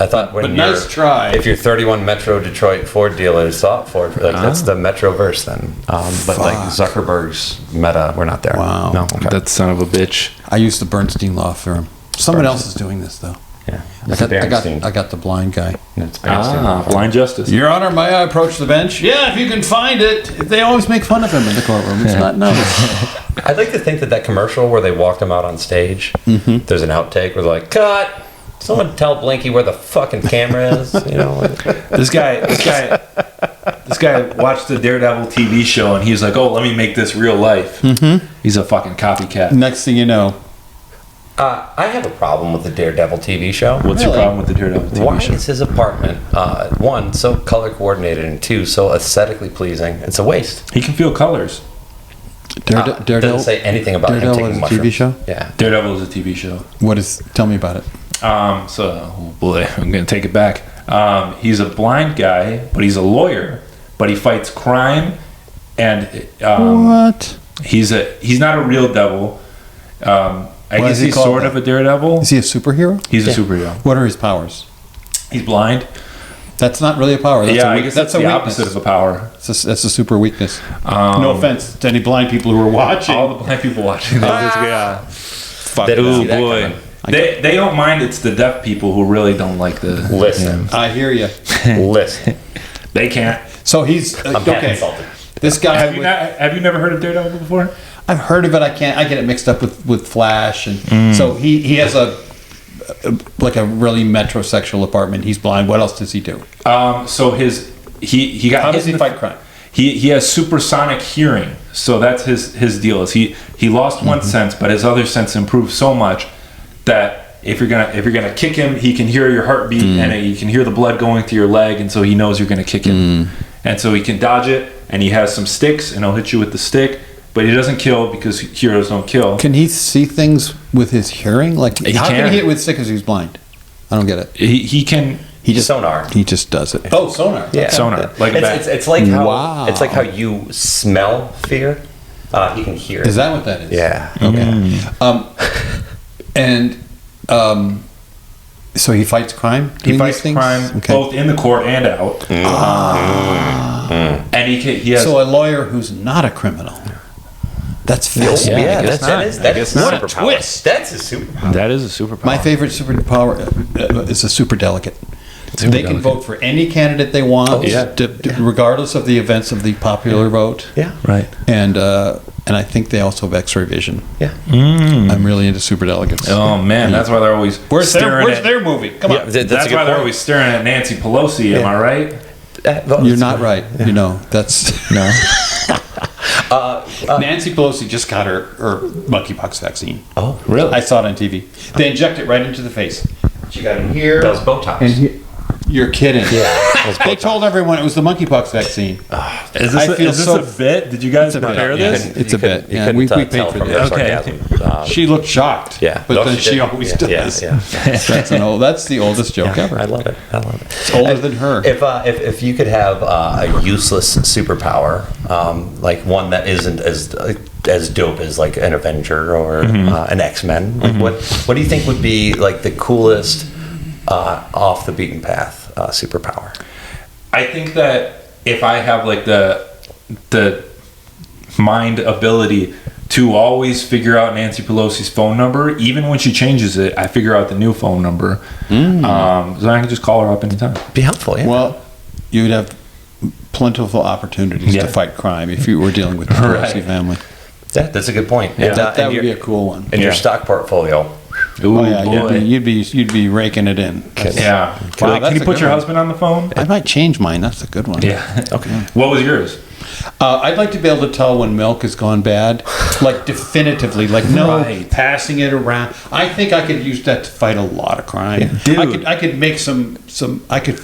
I thought when But you're, nice try. If you're 31 Metro Detroit Ford dealers thought Ford, like that's the Metroverse then. But like Zuckerberg's Meta, we're not there. Wow. No. Okay. That son of a bitch. I use the Bernstein law firm. Someone else is doing this though. yeah. I got the blind guy. It's Berenstein. Blind justice. Your Honor, may I approach the bench? Yeah, if you can find it. They always make fun of him in the courtroom. It's not noticed. I'd like to think that commercial where they walked him out on stage, there's an outtake where they're like, cut! Someone tell Blinky where the fucking camera is. You know, This guy watched the Daredevil TV show and he's like, "Oh, let me make this real life." He's a fucking copycat. Next thing you know, I have a problem with the Daredevil TV show. What's your Really? problem with the Daredevil TV Why show? is his apartment, one, so color coordinated, and two, so aesthetically pleasing? It's a waste. He can feel colors. Doesn't say anything about him Daredevil taking is a mushrooms. TV show? Yeah. Daredevil is a TV show. What is? Tell me about it. Oh boy, I'm gonna take it back. He's a blind guy, but he's a lawyer. But he fights crime, and What? he's not a real devil. I Why guess is he he's called sort that? of a daredevil. Is he a superhero? He's Yeah. a superhero. What are his powers? He's blind. That's not really a power. That's Yeah, a I weak- guess that's the weakness. opposite of a power. That's a super weakness. No offense to any blind people who are watching. All the blind people watching this, yeah. Fuck They don't them. see that Boy, coming. they don't mind. It's the deaf people who really don't like the. Listen. I hear you. Listen. They can't. So he's I'm okay. insulted. This guy. Have you never heard of Daredevil before? I've heard of it. I get it mixed up with Flash, and so he has a really metrosexual apartment. He's blind. What else does he do? So he got. How hit does he in the- fight crime? He has supersonic hearing, so that's his deal. Is he lost one sense, but his other sense improved so much that if you're gonna kick him, he can hear your heartbeat and he can hear the blood going through your leg, and so he knows you're gonna kick him, and so he can dodge it. And he has some sticks, and he'll hit you with the stick, but he doesn't kill because heroes don't kill. Can he see things with his hearing? Like how can can. he hit with stick if he's blind? I don't get it. He can. He just Sonar. He just does it. Oh, sonar. Yeah. Sonar, like a bat. it's like how Wow. it's like how you smell fear. He can hear it. Is that what that is? Yeah. Okay. So he fights crime. He doing fights these things? crime Okay. both in the court and out. And he has. So a lawyer who's not a criminal. That's fascinating. Yeah, I guess not. that I is guess a not. superpower. Twist. That's a superpower. that is a superpower. My favorite superpower is a super delegate. They can vote for any candidate they want, yeah. regardless of the events of the popular vote. Yeah. Right. And I think they also have X-ray vision. Yeah. I'm really into super delegates. Oh man, that's why they're always Where's staring their movie? Come on. That's That's a good why they're point. always staring at Nancy Pelosi. Am I right? You're not right. You know, that's No. Nancy Pelosi just got her monkeypox vaccine. Oh, Really? I saw it on TV. They inject it right into the face. She got it here. That was Botox. And here. You're kidding. Yeah. They told everyone it was the monkeypox vaccine. Is I feel this so- a bit? Did you guys prepare yeah. this? It's a bit. You Yeah, couldn't we paid tell for from this. their Okay. sarcasm. She looked shocked. Yeah. But No, then she she did. always Yeah, does. yeah. That's the oldest joke ever. I love it. It's older than her. If you could have a useless superpower, like one that isn't as dope as like an Avenger or an X-Men, like what do you think would be like the coolest off the beaten path superpower? I think that if I have like the mind ability to always figure out Nancy Pelosi's phone number, even when she changes it, I figure out the new phone number. So I can just call her up anytime. Be helpful, yeah. Well, you'd have plentiful opportunities Yeah. to fight crime if you were dealing with the Pelosi Right. family. Yeah, that's a good point. Yeah. And, That and would be your, a cool one. and your Yeah. stock portfolio. Ooh, Oh yeah, boy. you'd be raking it in. Yeah. Wow, Can that's you a put good your one. husband on the phone? I might change mine. That's a good one. Yeah. Okay. What was yours? I'd like to be able to tell when milk has gone bad, like definitively, like no Right. passing it around. I think I could use that to fight a lot of crime. Dude. I could make some. I could.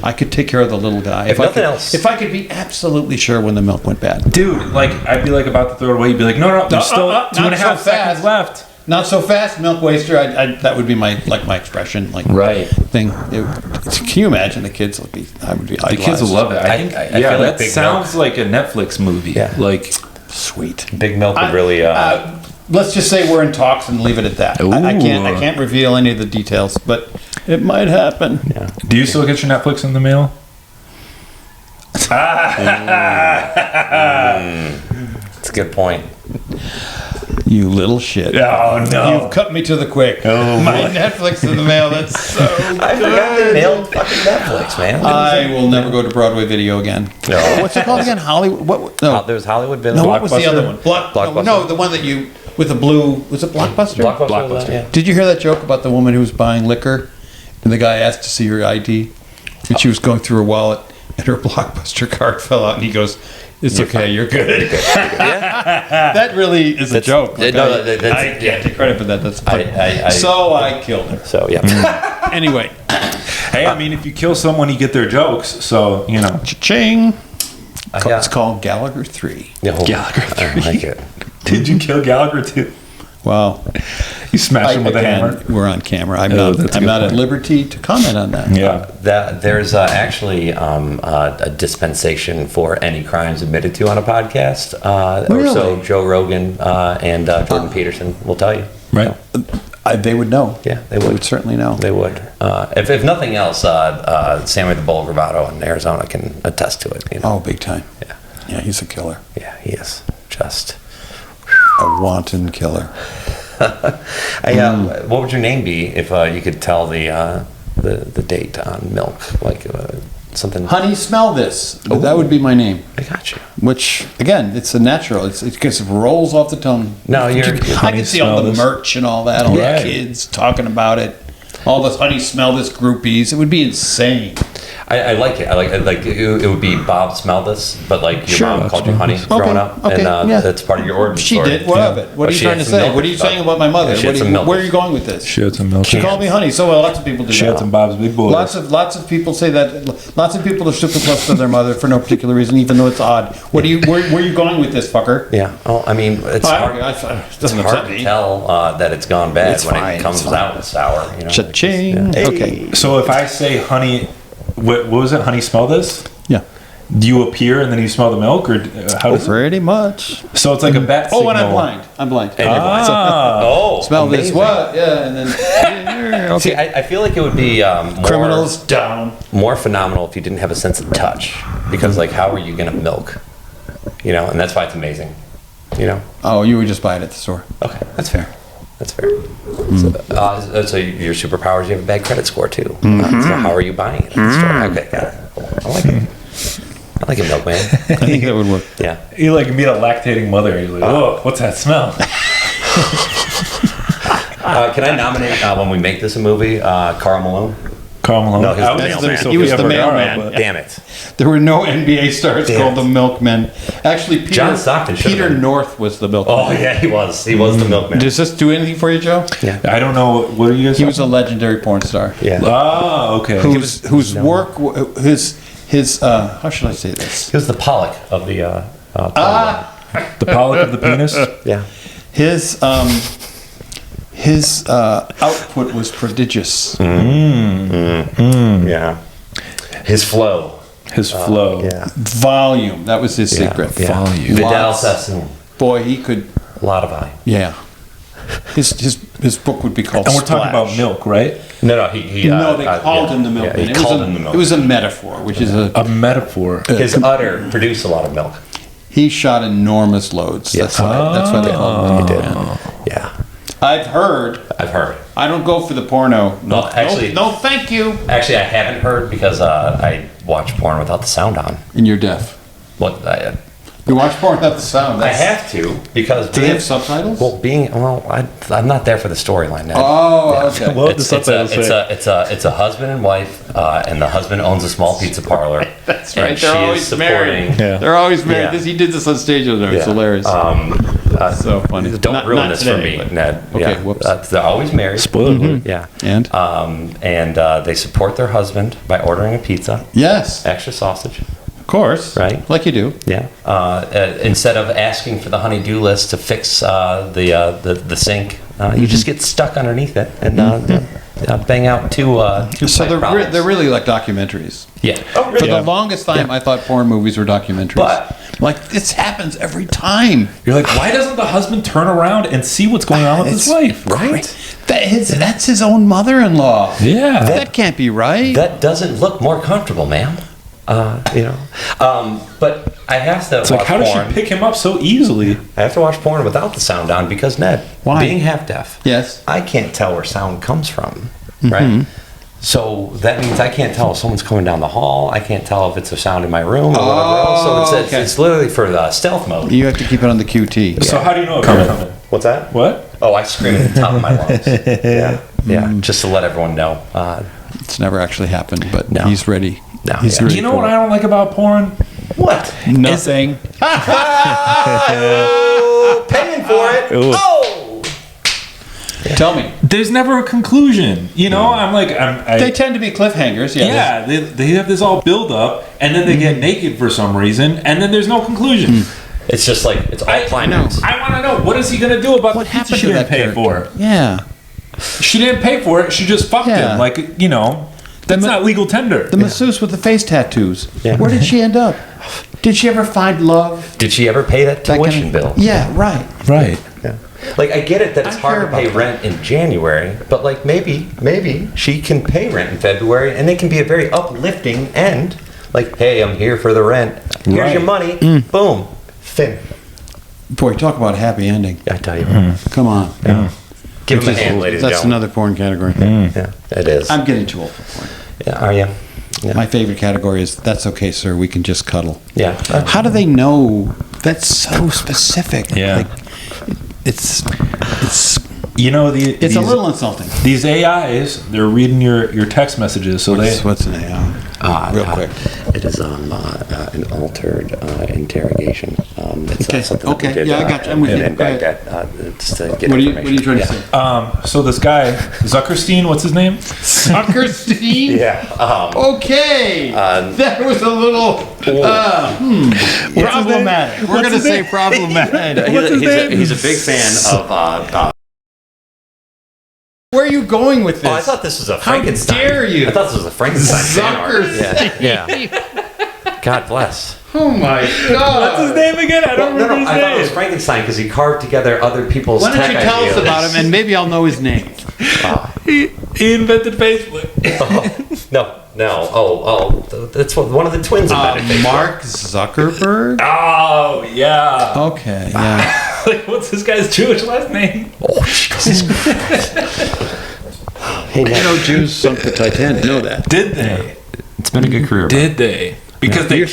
I could take care of the little guy. If nothing else. If I could be absolutely sure when the milk went bad. Dude, like, I'd be like about to throw it away. You'd be like, no, there's still 2.5 seconds left. Not so fast, milk waster. That would be my expression, Right. thing. Can you imagine the kids? I would be. The kids will love it. I think. I feel like that Big sounds like a Netflix movie. Yeah. Like, sweet. Big Milk would really. Let's just say we're in talks and leave it at that. I can't reveal any of the details, but it might happen. Yeah. do you still get your Netflix in the mail? That's a good point. You little shit. Oh no! You've cut me to the quick. Oh, my boy. Netflix in the mail. That's so I forgot they mailed fucking Netflix, man. I will never go to Broadway Video again. No. What's it called again? Hollywood? What? No. There was Hollywood Video. No, what was the other one? Blockbuster. No, the one that you with the blue. Was it Blockbuster? Blockbuster. Yeah. Did you hear that joke about the woman who was buying liquor, and the guy asked to see her ID, and she was going through her wallet, and her Blockbuster card fell out, and he goes, "It's okay, you're good." That really is a joke. Like, I can't take credit for that. That's funny. So I killed her. So yeah. Anyway, Hey, I mean, if you kill someone, you get their jokes. So cha-ching. Yeah. It's called Gallagher 3. Gallagher I like it. Did you kill Gallagher too? Well, You smashed him with a hammer. we're on camera. I'm Oh, that's a not good at point. liberty to comment on that. Yeah. There's actually a dispensation for any crimes admitted to on a podcast. Or Really? so Joe Rogan and Jordan Peterson will tell you. Right. They would know. Yeah, they They would. would certainly know. They would. If nothing else, Sammy the Bull Gravato in Arizona can attest to it. You know? Oh, big time. Yeah. Yeah, he's a killer. Yeah, he is. Just. A wanton killer. What would your name be if you could tell the date on milk? Like something. Honey, smell this. That would be my name. I got you. Which, again, it's a natural. It just rolls off the tongue. No, you're. I can see all the this. merch and all that. All Right. the kids talking about it. All the honey, smell this groupies. It would be insane. I like it. I like it would be Bob Smell This, but like your Sure. mom called you honey growing up, and yeah. that's part of your origin She story. did. What of it? What But are you she trying had to some say? milk What are you and stuff. saying about my mother? Yeah, she had some milk. Where are you going with this? She had some milk. She called me honey. So lots of people do She that. had some Bob's Big Boys. Lots of people say that. Lots of people are super close to their mother for no particular reason, even though it's odd. Where are you going with this, fucker? Yeah. Oh, I mean, it's hard. It doesn't It's hard upset to me. tell that it's gone bad It's when fine, it comes it's fine. out sour. You know? Cha-ching. Yeah. Okay. So if I say honey, what was it? Honey, smell this. Yeah. Do you appear and then you smell the milk, or how does it? Pretty much. So it's like a bat signal. Oh, and I'm blind. I'm blind. And you're blind. Ah. Oh, Smell this. amazing. What? Yeah, and then okay. See, I feel like it would be Criminals down. more phenomenal if you didn't have a sense of touch, because like, how are you gonna milk? You know, and that's why it's amazing. You know. Oh, you would just buy it at the store. Okay, that's fair. That's fair. So your superpowers, you have a bad credit score too. So how are you buying it at the store? Okay, got it. I like it. I like it, milkman. I think that would work. Yeah. You like meet a lactating mother. You're like, whoa, what's that smell? Can I nominate when we make this a movie, Carl Malone? Carl Malone. No, his I was mailman. gonna say He was Sofia the Vergara, mailman. but- Yeah. Damn it. There were no NBA stars Damn called it. the Milkmen. Actually, Peter, John Stockton should've Peter been. North was the Milkman. Oh yeah, he was. He was the milkman. Does this do anything for you, Joe? Yeah. I don't know. What are you guys? He was a legendary porn star. Yeah. Ah, okay. Whose work, his how should I say this? He was the Pollock of the. The pollock of the penis. Yeah. His output was prodigious. Yeah. His flow. His flow. Yeah. Volume, that was his secret. Yeah. Volume. Vidal Lots. Sassoon. Boy, he could. A lot of volume. Yeah. His book would be called. And we're talking Splash. about milk, right? No, he. No, they called him the Yeah, milkman. he It called was him the milkman. It was a metaphor, which is A metaphor. His udder produced a lot of milk. he shot enormous loads. Yes. That's why they called him. He the did. milkman. Yeah. I've heard. I've heard. I don't go for the porno. No, Well, actually- no, thank you. Actually, I haven't heard because I watch porn without the sound on. And you're deaf. What? You watch porn without the sound. I have to because Do they have subtitles? I'm not there for the storyline now. Oh, okay. Well, It's a husband and wife, and the husband owns a small pizza parlor. That's and right. she They're is always supporting. married. Yeah. They're always married. Yeah. He did this on stage with her. It's Yeah. hilarious. So funny. Don't ruin not this today, for me, but- Ned. Okay, Yeah. whoops. They're always married. Spoiler alert. Yeah. And? They support their husband by ordering a pizza, Yes, extra sausage. of course. Right. Like you do. Yeah. Instead of asking for the honey-do list to fix the sink, you just get stuck underneath it and bang out two. So pipe problems. they're really like documentaries. Yeah. Oh, For really? the longest time, I thought porn movies were documentaries. But- like this happens every time. You're like, why doesn't the husband turn around and see what's going on with his wife? Right. That's his own mother-in-law. Yeah. That can't be right. That doesn't look more comfortable, ma'am. But I have to It's watch like, how does porn. she pick him up so easily? I have to watch porn without the sound on because Ned, Why? being half deaf, Yes. I can't tell where sound comes from. Right. So that means I can't tell if someone's coming down the hall. I can't tell if it's a sound in my room or whatever else. So okay. it's literally for the stealth mode. You have to keep it on the QT. So how do you know if you're coming? What's that? What? Oh, I scream at the top of my lungs. Yeah, just to let everyone know. It's never actually happened, but No. he's ready. No, He's yeah. ready. You know for what it. I don't like about porn? What? Nothing. Oh, paying for it. Ooh. Oh. Tell me. There's never a conclusion. You know, They tend to be cliffhangers. yeah, they have this all build up, and then they get naked for some reason, and then there's no conclusion. It's just like it's all climax. I want to know, what is he going to do about What the pizza happened she to didn't that pay character? for? Yeah. She didn't pay for it. She just fucked Yeah. him. Like, you know, that's not legal tender. The masseuse with the face tattoos. Yeah. Where did she end up? Did she ever find love? Did she ever pay that That tuition kind of- bill? Yeah, right. Right. Yeah. Like I get it that it's I hard care to pay about rent in January, but like maybe she can pay rent in February, and it can be a very uplifting end. Like, hey, I'm here for the rent. Here's Right. your money. Boom. Fin. Boy, talk about a happy ending. I tell you. Come on. Give him a hand, ladies and That's gentlemen. another porn category. Yeah, it is. I'm getting too old for porn. Yeah, are you? Yeah. My favorite category is that's okay, sir. We can just cuddle. Yeah. How do they know? That's so specific. Yeah. Like, it's You know, a little insulting. These AIs, they're reading your text messages, so What's an AI? Real quick. It is an altered interrogation. It's Okay. something that we Okay. did, Yeah, I got you. I'm with you. in Go ahead. Baghdad, just to get What are you information. trying to say? So this guy, Zuckerstein, what's his name? Zuckerstein? Yeah. Okay. That was a little problematic. We're going to say problematic. He's a big fan of. Where are you going with this? Oh, I thought this was a How Frankenstein. dare you? I thought this was a Frankenstein fan art. Zuckerstein. Yeah. God bless. Oh my God. What's his name again? I don't remember his I thought it was name. Frankenstein because he carved together other people's Why don't tech you tell us ideas. about him and maybe I'll know his name. He invented Facebook. No. That's one of the twins invented Facebook. Mark Zuckerberg? Oh, yeah. Okay, yeah. Like, what's this guy's Jewish last name? Oh, Jesus Christ. Hey, You Ned. know Jews sunk the Titanic. Know that. Did they? It's been a good career. Did they? Because they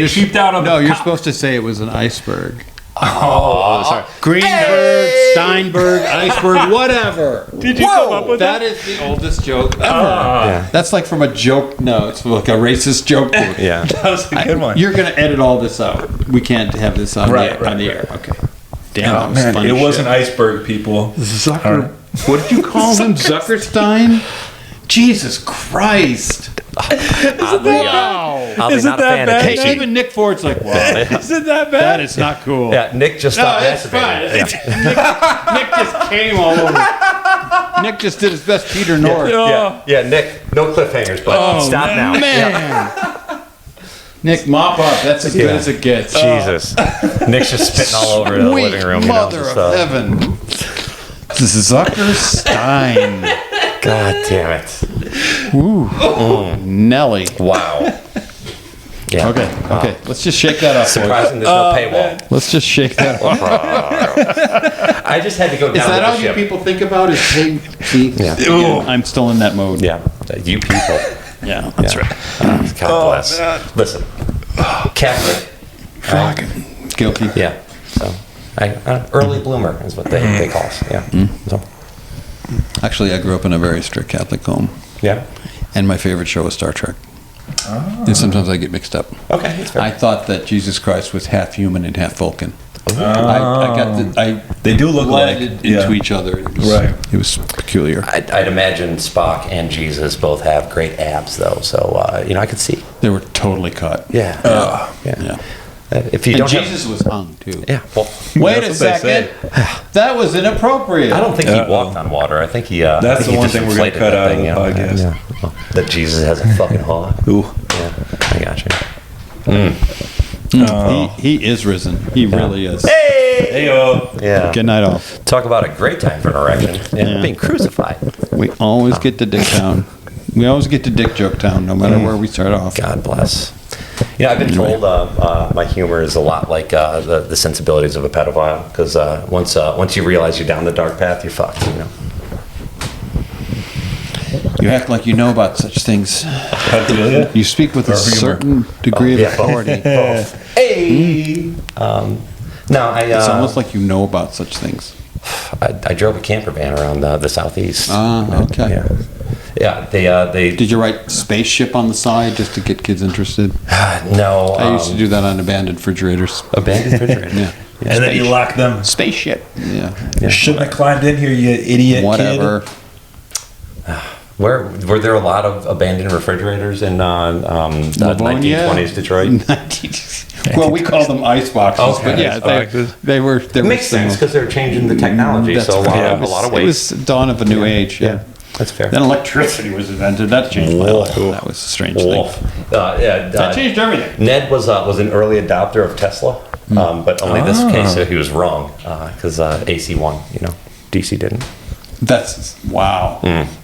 cheaped out on No, the you're cop- supposed to say it was an iceberg. Oh, sorry. Greenberg, Steinberg, iceberg, whatever. Did you come up with That is the oldest joke ever. Yeah. That's like from a joke. No, it's like a racist joke. Yeah. That was a good one. You're going to edit all this out. We can't have this on, Right, the air. Okay. Damn, that Oh, was man, funny it was shit. an iceberg, people. Zucker. What did you call him? Zuckerstein? Jesus Christ. Wow. Is it that bad? Hey, even Nick Ford's like, wow. Is it that bad? That is not cool. Yeah, Nick just No, stopped it's fine. masturbating. Nick just came all over. Nick just did his best Peter North. Yeah, Nick, no cliffhangers, but stop now. Man. Nick, mop up. That's as good as it gets. Jesus. Nick's just spitting all over the Sweet living room. mother just, of heaven. This is Zuckerstein. God damn it. Nelly. Wow. Yeah. Okay. Let's just shake that up. boys. Surprising there's no paywall. Let's just shake that up. I just had to go down Is that with all the you ship. people think about? Is pay? See, Yeah. again, I'm still in that mode. Yeah, you people. Yeah, that's right. God bless. Listen, Catholic. Guilty. Yeah. So, early bloomer is what they call us. Yeah. So, Actually, I grew up in a very strict Catholic home, yeah. and my favorite show was Star Trek. And sometimes I get mixed up. Okay, that's fair. I thought that Jesus Christ was half human and half Vulcan. They do look blended like into each other. It was peculiar. I'd imagine Spock and Jesus both have great abs, though. So I could see. They were totally cut. Yeah. Yeah. If you And don't Jesus was hung too. yeah. Well, Wait a That's what they second. That was inappropriate. I don't think he walked on water. I think he. That's I think the he one just thing we're gonna inflated cut that out of thing, the podcast. Yeah. Well, that Jesus has a fucking hog. Ooh. Yeah, I got you. He is risen. He really is. Hey, yo. Yeah. Good night, all. Talk about a great time for an erection. Yeah. Being crucified. We always get to Dick Town. We always get to Dick Joke Town, no matter where we start off. God bless. I've been told my humor is a lot like the sensibilities of a pedophile, because once you realize you're down the dark path, you're fucked. You act like you know about such things. Pedophilia? You speak with a Or humor. certain degree of authority. Hey. No, It's almost like you know about such things. I drove a camper van around the southeast. Okay. Yeah. Yeah. They Did you write spaceship on the side just to get kids interested? no. I used to do that on abandoned refrigerators. Abandoned refrigerator. Yeah. And then you lock them. Spaceship. Yeah. You shouldn't have climbed in here, you idiot Whatever. Were there a lot of abandoned refrigerators in Livonia? 1920s Detroit? Well, we call them ice boxes, Okay. but yeah, Ice boxes. they were. It makes sense because they're changing the technology, so a lot of It weight. was the dawn of a new age. Yeah. That's fair. Then electricity was invented. That changed my life. That was a strange thing. That changed everything. Ned was an early adopter of Tesla, but only this case he was wrong because AC won. DC didn't. That's wow.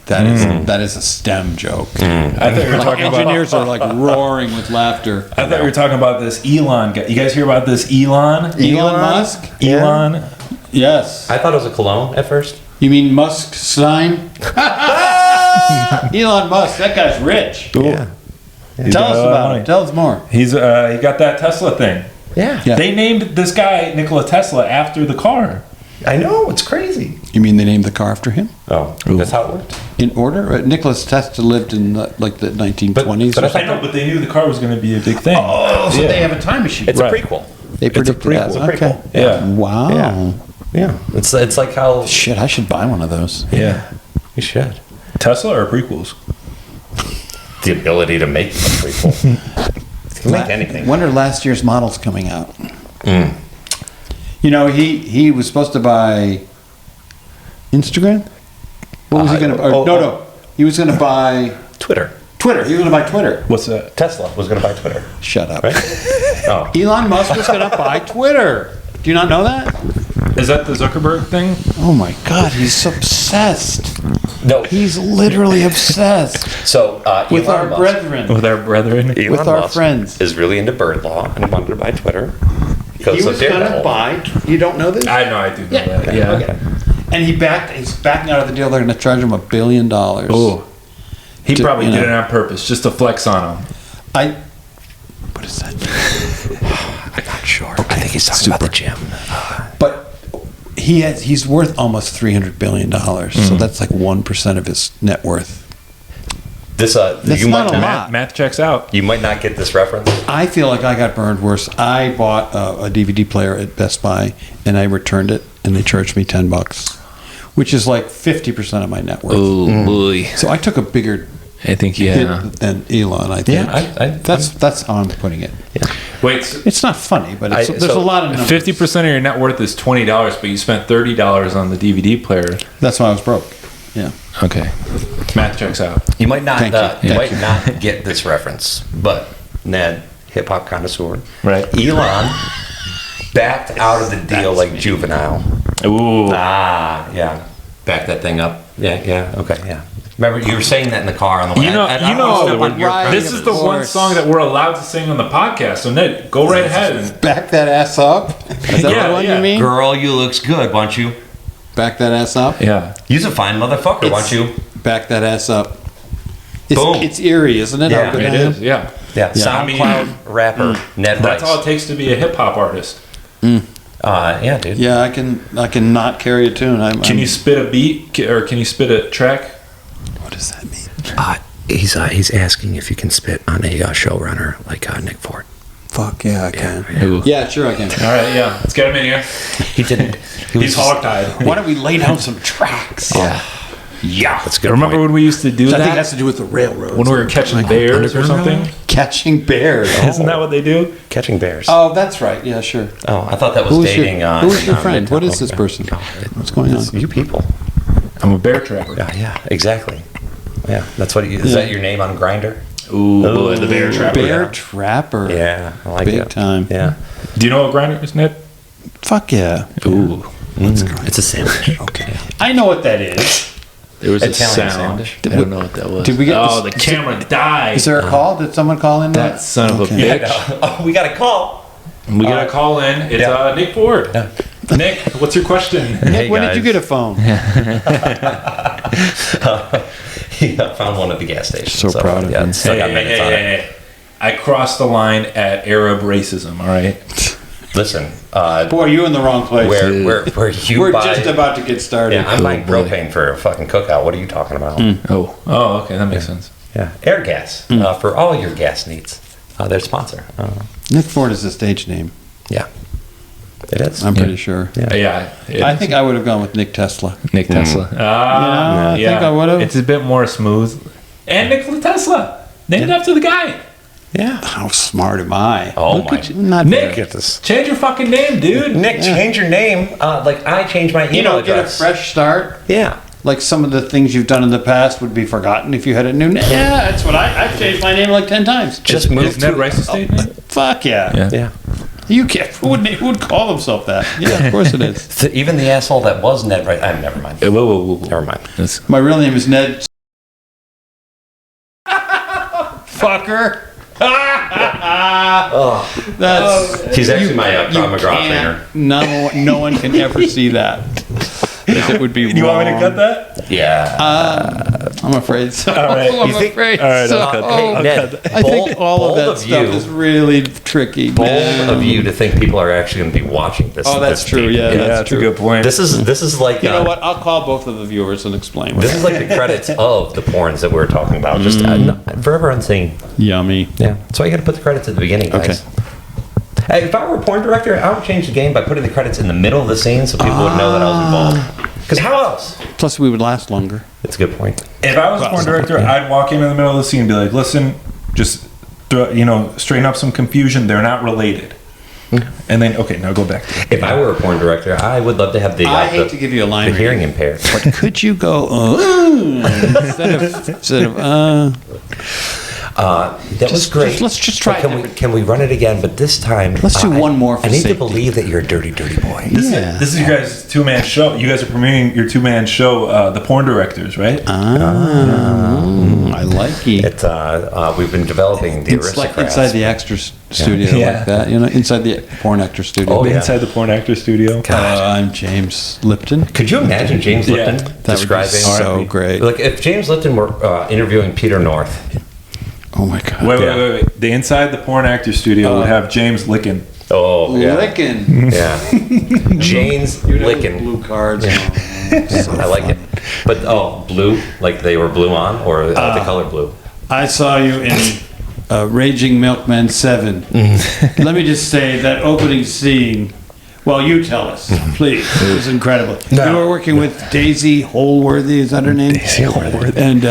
That is a STEM joke. I thought you were talking about Engineers are like roaring with laughter. I thought you were talking about this Elon guy. You guys hear about this Elon? Elon Musk? Elon? Yes. I thought it was a cologne at first. You mean Musk sign? Elon Musk, that guy's rich. Yeah. Tell us about it. Tell us more. He's he got that Tesla thing. Yeah. They named this guy Nikola Tesla after the car. I know, it's crazy. You mean they named the car after him? Oh, that's how it worked. In order? Nicholas Tesla lived in the 1920s. But I I know, but they knew the car was going to be a big thing. Oh, so they have a time machine. It's Right. a prequel. They predicted prequel. that. It's a Okay. prequel. Yeah. Wow. Yeah. Yeah. It's like how Shit, I should buy one of those. Yeah. you should. Tesla or prequels? The ability to make a prequel. You can make anything. When are last year's models coming out? He was supposed to buy Instagram. What was he going to buy? No. He was going to buy Twitter. Twitter. He was going to buy Twitter. What's that? Tesla was going to buy Twitter. Shut up. Right? Oh. Elon Musk was going to buy Twitter. Do you not know that? Is that the Zuckerberg thing? Oh my God, he's obsessed. No. He's literally obsessed So with Elon our Musk- brethren, With our brethren? Elon with our Musk friends. is really into bird law and he wanted to buy Twitter. He was going to buy. You don't know this? I know, I do know that. Okay, Yeah. okay. And he's backing out of the deal. They're going to charge him $1 billion. Oh. He To- probably you did know. it on purpose, just to flex on him. What is that? I'm not sure. I think he's talking about the gym. But he's worth almost $300 billion. So that's like 1% of his net worth. This That's you not might a lot. Math checks out. You might not get this reference. I feel like I got burned worse. I bought a DVD player at Best Buy and I returned it and they charged me $10, which is like 50% of my net worth. Oh, boy. So I took a bigger I think, hit than Elon, I think. Yeah, That's how I'm putting it. Wait, so It's not funny, but there's a so lot of numbers. 50% of your net worth is $20, but you spent $30 on the DVD player. That's why I was broke. Yeah. Okay. Math checks out. You might not. Thank you. You Thank might not get this reference, but Ned, hip hop connoisseur, Right. Elon backed out of the deal like Juvenile. Ooh. Yeah. Back that thing up. Yeah. Okay. Yeah. Remember, you were saying that in the car on the way. You know, Right. this is the Of one course. song that we're allowed to sing on the podcast. So Ned, go right ahead. And, Back that ass up. Is that Yeah, the one yeah. you mean? Girl, you looks good, won't you? Back that ass up. yeah. You's a fine motherfucker, won't you? Back that ass up. Boom. It's eerie, isn't it? Yeah, How good It I am? is, yeah. Yeah. Yeah. SoundCloud rapper Ned That's Rice. all it takes to be a hip hop artist. Yeah, dude. Yeah, I can not carry a tune. Can you spit a beat or can you spit a track? What does that mean? He's asking if you can spit on a showrunner like Nick Ford. Fuck yeah, I can. Ooh. Yeah, sure I can. All right, yeah. Let's get him in here. He didn't. He's hog-tied. Why don't we lay down some tracks? Yeah. Yeah. That's a good. Remember point. when we used to do I that? think it has to do with the railroads. When we were catching bears or something? Catching bears. Isn't that what they do? Catching bears? Oh, that's right. Yeah, sure. Oh, I thought that was Who is dating. your, who is your friend? Midtown. What is this person? What's going on? You people. I'm a bear trapper. Yeah, exactly. Yeah, that's what. Is that your name on Grindr? Ooh, boy, the bear trapper. Bear trapper. Yeah, I like Big it. time. Yeah. Do you know what grinder is, Ned? Fuck yeah. Ooh. It's a sandwich. Okay. I know what that is. There was Italian a sound. sandwich. I don't know what that was. Did we get Oh, this- the camera died. Is there a call? Did someone call in? That son of a Okay. bitch. Oh, we got a call. We got a call in. It's Yeah. Nick Ford. Yeah. Nick, what's your question? Nick, when did you get a phone? He found one at the gas station. So proud of him. Still Hey, got hey, minutes hey, on it. hey, hey. I crossed the line at Arab racism, all right? Listen, Boy, you in the wrong place. where you We're buy? just about to get started. Yeah, I'm buying propane for a fucking cookout. What are you talking about? Oh, okay, that makes sense. Yeah, air gas for all your gas needs. Their sponsor. Nick Ford is a stage name. Yeah, it is. I'm pretty sure. Yeah. I think I would have gone with Nick Tesla. Nick Tesla. I think I would've. It's a bit more smooth. And Nikola Tesla, named after the guy. Yeah. How smart am I? Oh Look my- at you. Not Nick, very- change your fucking name, dude. Nick, change your name. Like I changed my email get a address. fresh start. Yeah. Like some of the things you've done in the past would be forgotten if you had a new name. Yeah, that's what I've changed my name like 10 times. Just move Isn't that to. Rice's state name? Fuck yeah. Yeah. Yeah. You can't. Who would call himself that? Yeah, of course it is. So even the asshole that was Ned, right? Never mind. Whoa. Never mind. That's- My real name is Ned. Fucker. That's. He's actually my you McGraw can't- trainer. No one can ever see that. Because it would be You want me to wrong. cut that? Yeah. I'm afraid so. All right. I'm You think- afraid All right, so. I'll cut that. Hey, I'll Ned, cut that. I think all of that bold stuff you. is really tricky. Bold man. of you to think people are actually going to be watching this. Oh, that's this true. deep. Yeah, Yeah, that's that's a true. good point. This is like You know what? I'll call both of the viewers and explain. This is like the credits of the porns that we were talking about. Just forever unseen. Yummy. Yeah, that's why you got to put the credits at the beginning, guys. Hey, if I were a porn director, I would change the game by putting the credits in the middle of the scene so people would know that I was involved. Because how else? Plus, we would last longer. It's a good point. If I was a porn director, I'd walk in the middle of the scene and be like, listen, just, straighten up some confusion. They're not related. And then, okay, now go back to it. If I were a porn director, I would love to have the I hate to give you a line the reading. hearing impaired. But could you go instead of That was great. let's just try But it. can we run it again? But this time, Let's do one more for I need safety. to believe that you're a dirty, dirty boy. Yeah. This is your guys' two-man show. You guys are premiering your two-man show, The Porn Directors, right? I like it. It's we've been developing the It's like aristocrats. inside the extra studio, Yeah. like that. Inside the porn actor studio. Oh, yeah. Inside the Porn Actor Studio. I'm James Lipton. Could you imagine James Yeah. Lipton That would be describing? so great. Like if James Lipton were interviewing Peter North. Oh my god. Wait. The Inside the Porn Actor Studio would have James Lickin. Oh, yeah. Licking. Yeah. James Lickin. Blue cards. I like it. But blue, like they were blue on, or the color blue. I saw you in Raging Milkman 7. Let me just say that opening scene. Well, you tell us, please. It was incredible. You were working with Daisy Holworthy. Is that her name? Daisy Holworthy. And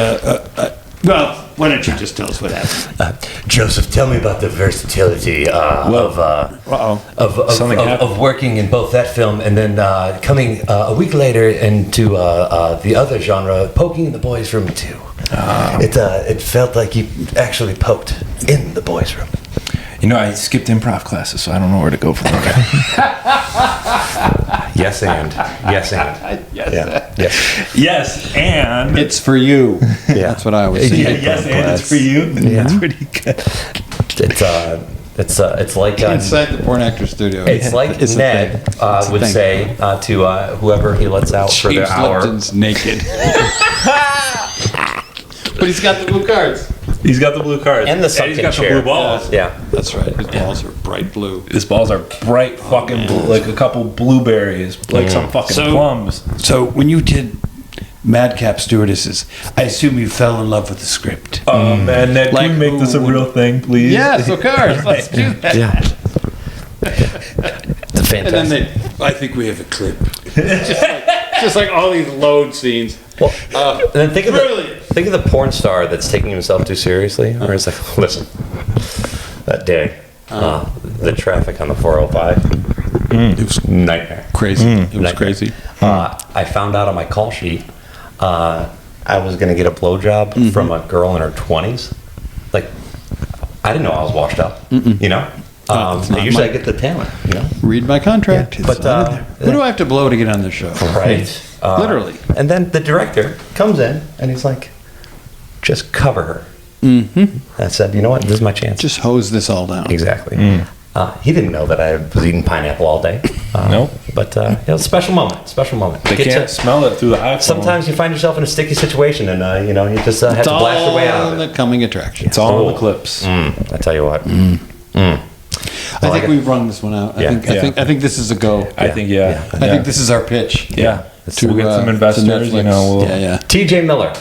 well, why don't you just tell us what happened? Joseph, tell me about the versatility Something happened. of working in both that film and then coming a week later into the other genre, poking in the boys' room too. It felt like you actually poked in the boys' room. I skipped improv classes, so I don't know where to go from there. Yes, and yes, Yes, and It's for you. That's what I always say. yes, and it's for you. That's pretty good. It's like Inside the porn actor studio. it's like It's a Ned thing. It's a would thing. say to whoever he lets out for their James hour. Lipton's naked. But he's got the blue cards. He's got the blue cards. And the he's sunken got chair. the blue balls. Yeah. That's right. His balls are bright blue. His balls are bright fucking blue, like a couple blueberries, like some fucking plums. So when you did Madcap Stewardesses, I assume you fell in love with the script. Oh man, Ned, Like can we make this a who would- real thing, please? Yes, of course. Let's do that. Yeah. The And then fantastic. I think we have a clip. just like all these load scenes. Well, and then think of Brilliant. the porn star that's taking himself too seriously, or it's like, listen, that day, the traffic on the 405, It was nightmare. crazy. It was Nightmare. crazy. I found out on my call sheet, I was gonna get a blowjob from a girl in her 20s. Like, I didn't know I was washed up. You know. It's not Usually my- I get the talent. You know. Read my contract. Yeah, It's but, not in there. Who do I have to blow to get on this show? Right. Literally. And then the director comes in and he's like, just cover her. Mm-hmm. I said, you know what? This is my chance. Just hose this all down. Exactly. He didn't know that I was eating pineapple all day. Nope. But, special moment. Special moment. They can't smell it through the iPhone. Sometimes you find yourself in a sticky situation and, you just have It's to blast your way out all of it. the coming attraction. It's all in the clips. I tell you what. I think we've rung this one out. Yeah. I think this is a go. I think, yeah. I think this is our pitch. Yeah. It's We'll get some to investors, Netflix. we'll... Yeah. TJ Miller.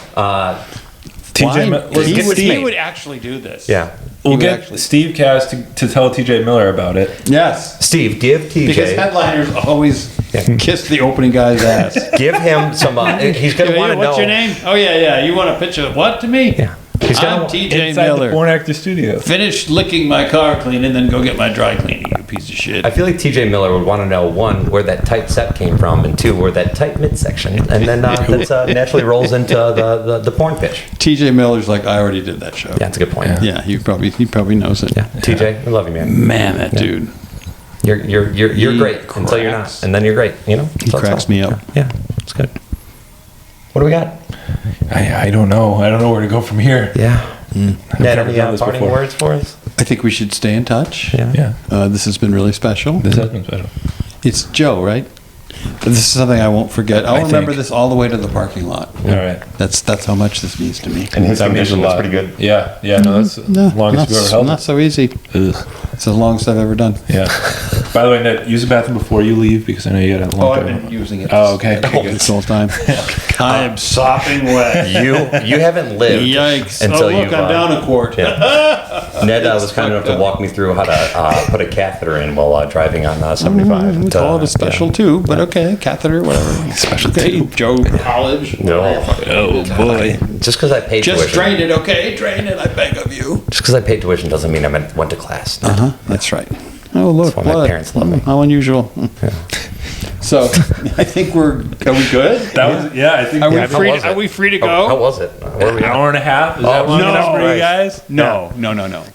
TJ, Let's get this He made. would actually do this. Yeah. we'll would get actually- Steve Cass to tell TJ Miller about it. Yes. Steve, give TJ. Because headliners always kiss the opening guy's ass. Give him some. He's going to want to know. What's your name? Oh, yeah. You want to pitch a what to me? Yeah. He's I'm going to. TJ Inside Miller. the Porn Actor Studio. Finish licking my car clean and then go get my dry cleaning, you piece of shit. I feel like TJ Miller would want to know, one, where that tight set came from, and two, where that tight midsection. And then that naturally rolls into the porn pitch. TJ Miller's like, I already did that show. Yeah, that's a good point. Yeah, he probably knows it. Yeah. TJ, we love you, man. Man, that dude. You're He great until you're not, cracks. and then you're great. You know, He cracks me up. Yeah, it's good. What do we got? I don't know. I don't know where to go from here. Yeah. Ned, never any done this parting before. words for us? I think we should stay in touch. Yeah. Yeah. This has been really special. This has been special. It's Joe, right? This is something I won't forget. I'll I remember think. this all the way to the parking lot. All right. That's how much this means to me. And his That means a condition was lot. pretty good. Yeah. No, that's the longest we've ever held. not so easy. Ugh. It's the longest I've ever done. Yeah. By the way, Ned, use the bathroom before you leave because I know you got a long time. using it. Oh, okay. Okay, good. This whole time. I am sopping wet. You haven't lived Yikes. until Oh, look, you've I'm down a quart. Yeah. Ned was kind enough to walk me through how to put a catheter in while driving on 75. We call it a special too, but okay, catheter, whatever. Special Okay, Joe College. No. Oh boy. Just because I paid Just tuition. drain it, okay? Drain it, I beg of you. Just because I paid tuition doesn't mean I went to class. That's right. Oh, look, That's why my blood. parents love me. How unusual. So, I think are we good? That was I think Are we how free? was it? Are we free to How go? was it? Where were we an at? hour and a half. Is that long no. enough for Right. you guys? No.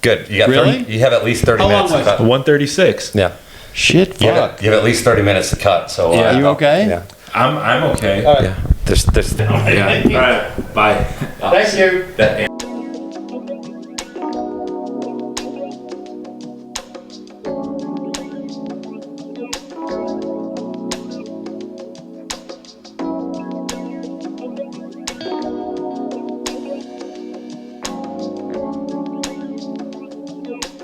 Good. You got Really? 30, you have at least 30 How long minutes to was cut. 136. Yeah. Shit, You have, fuck. you have at least 30 minutes to cut. So Yeah. You okay? Yeah. I'm okay. Yeah. There's Yeah. All right. Bye. Thank you. That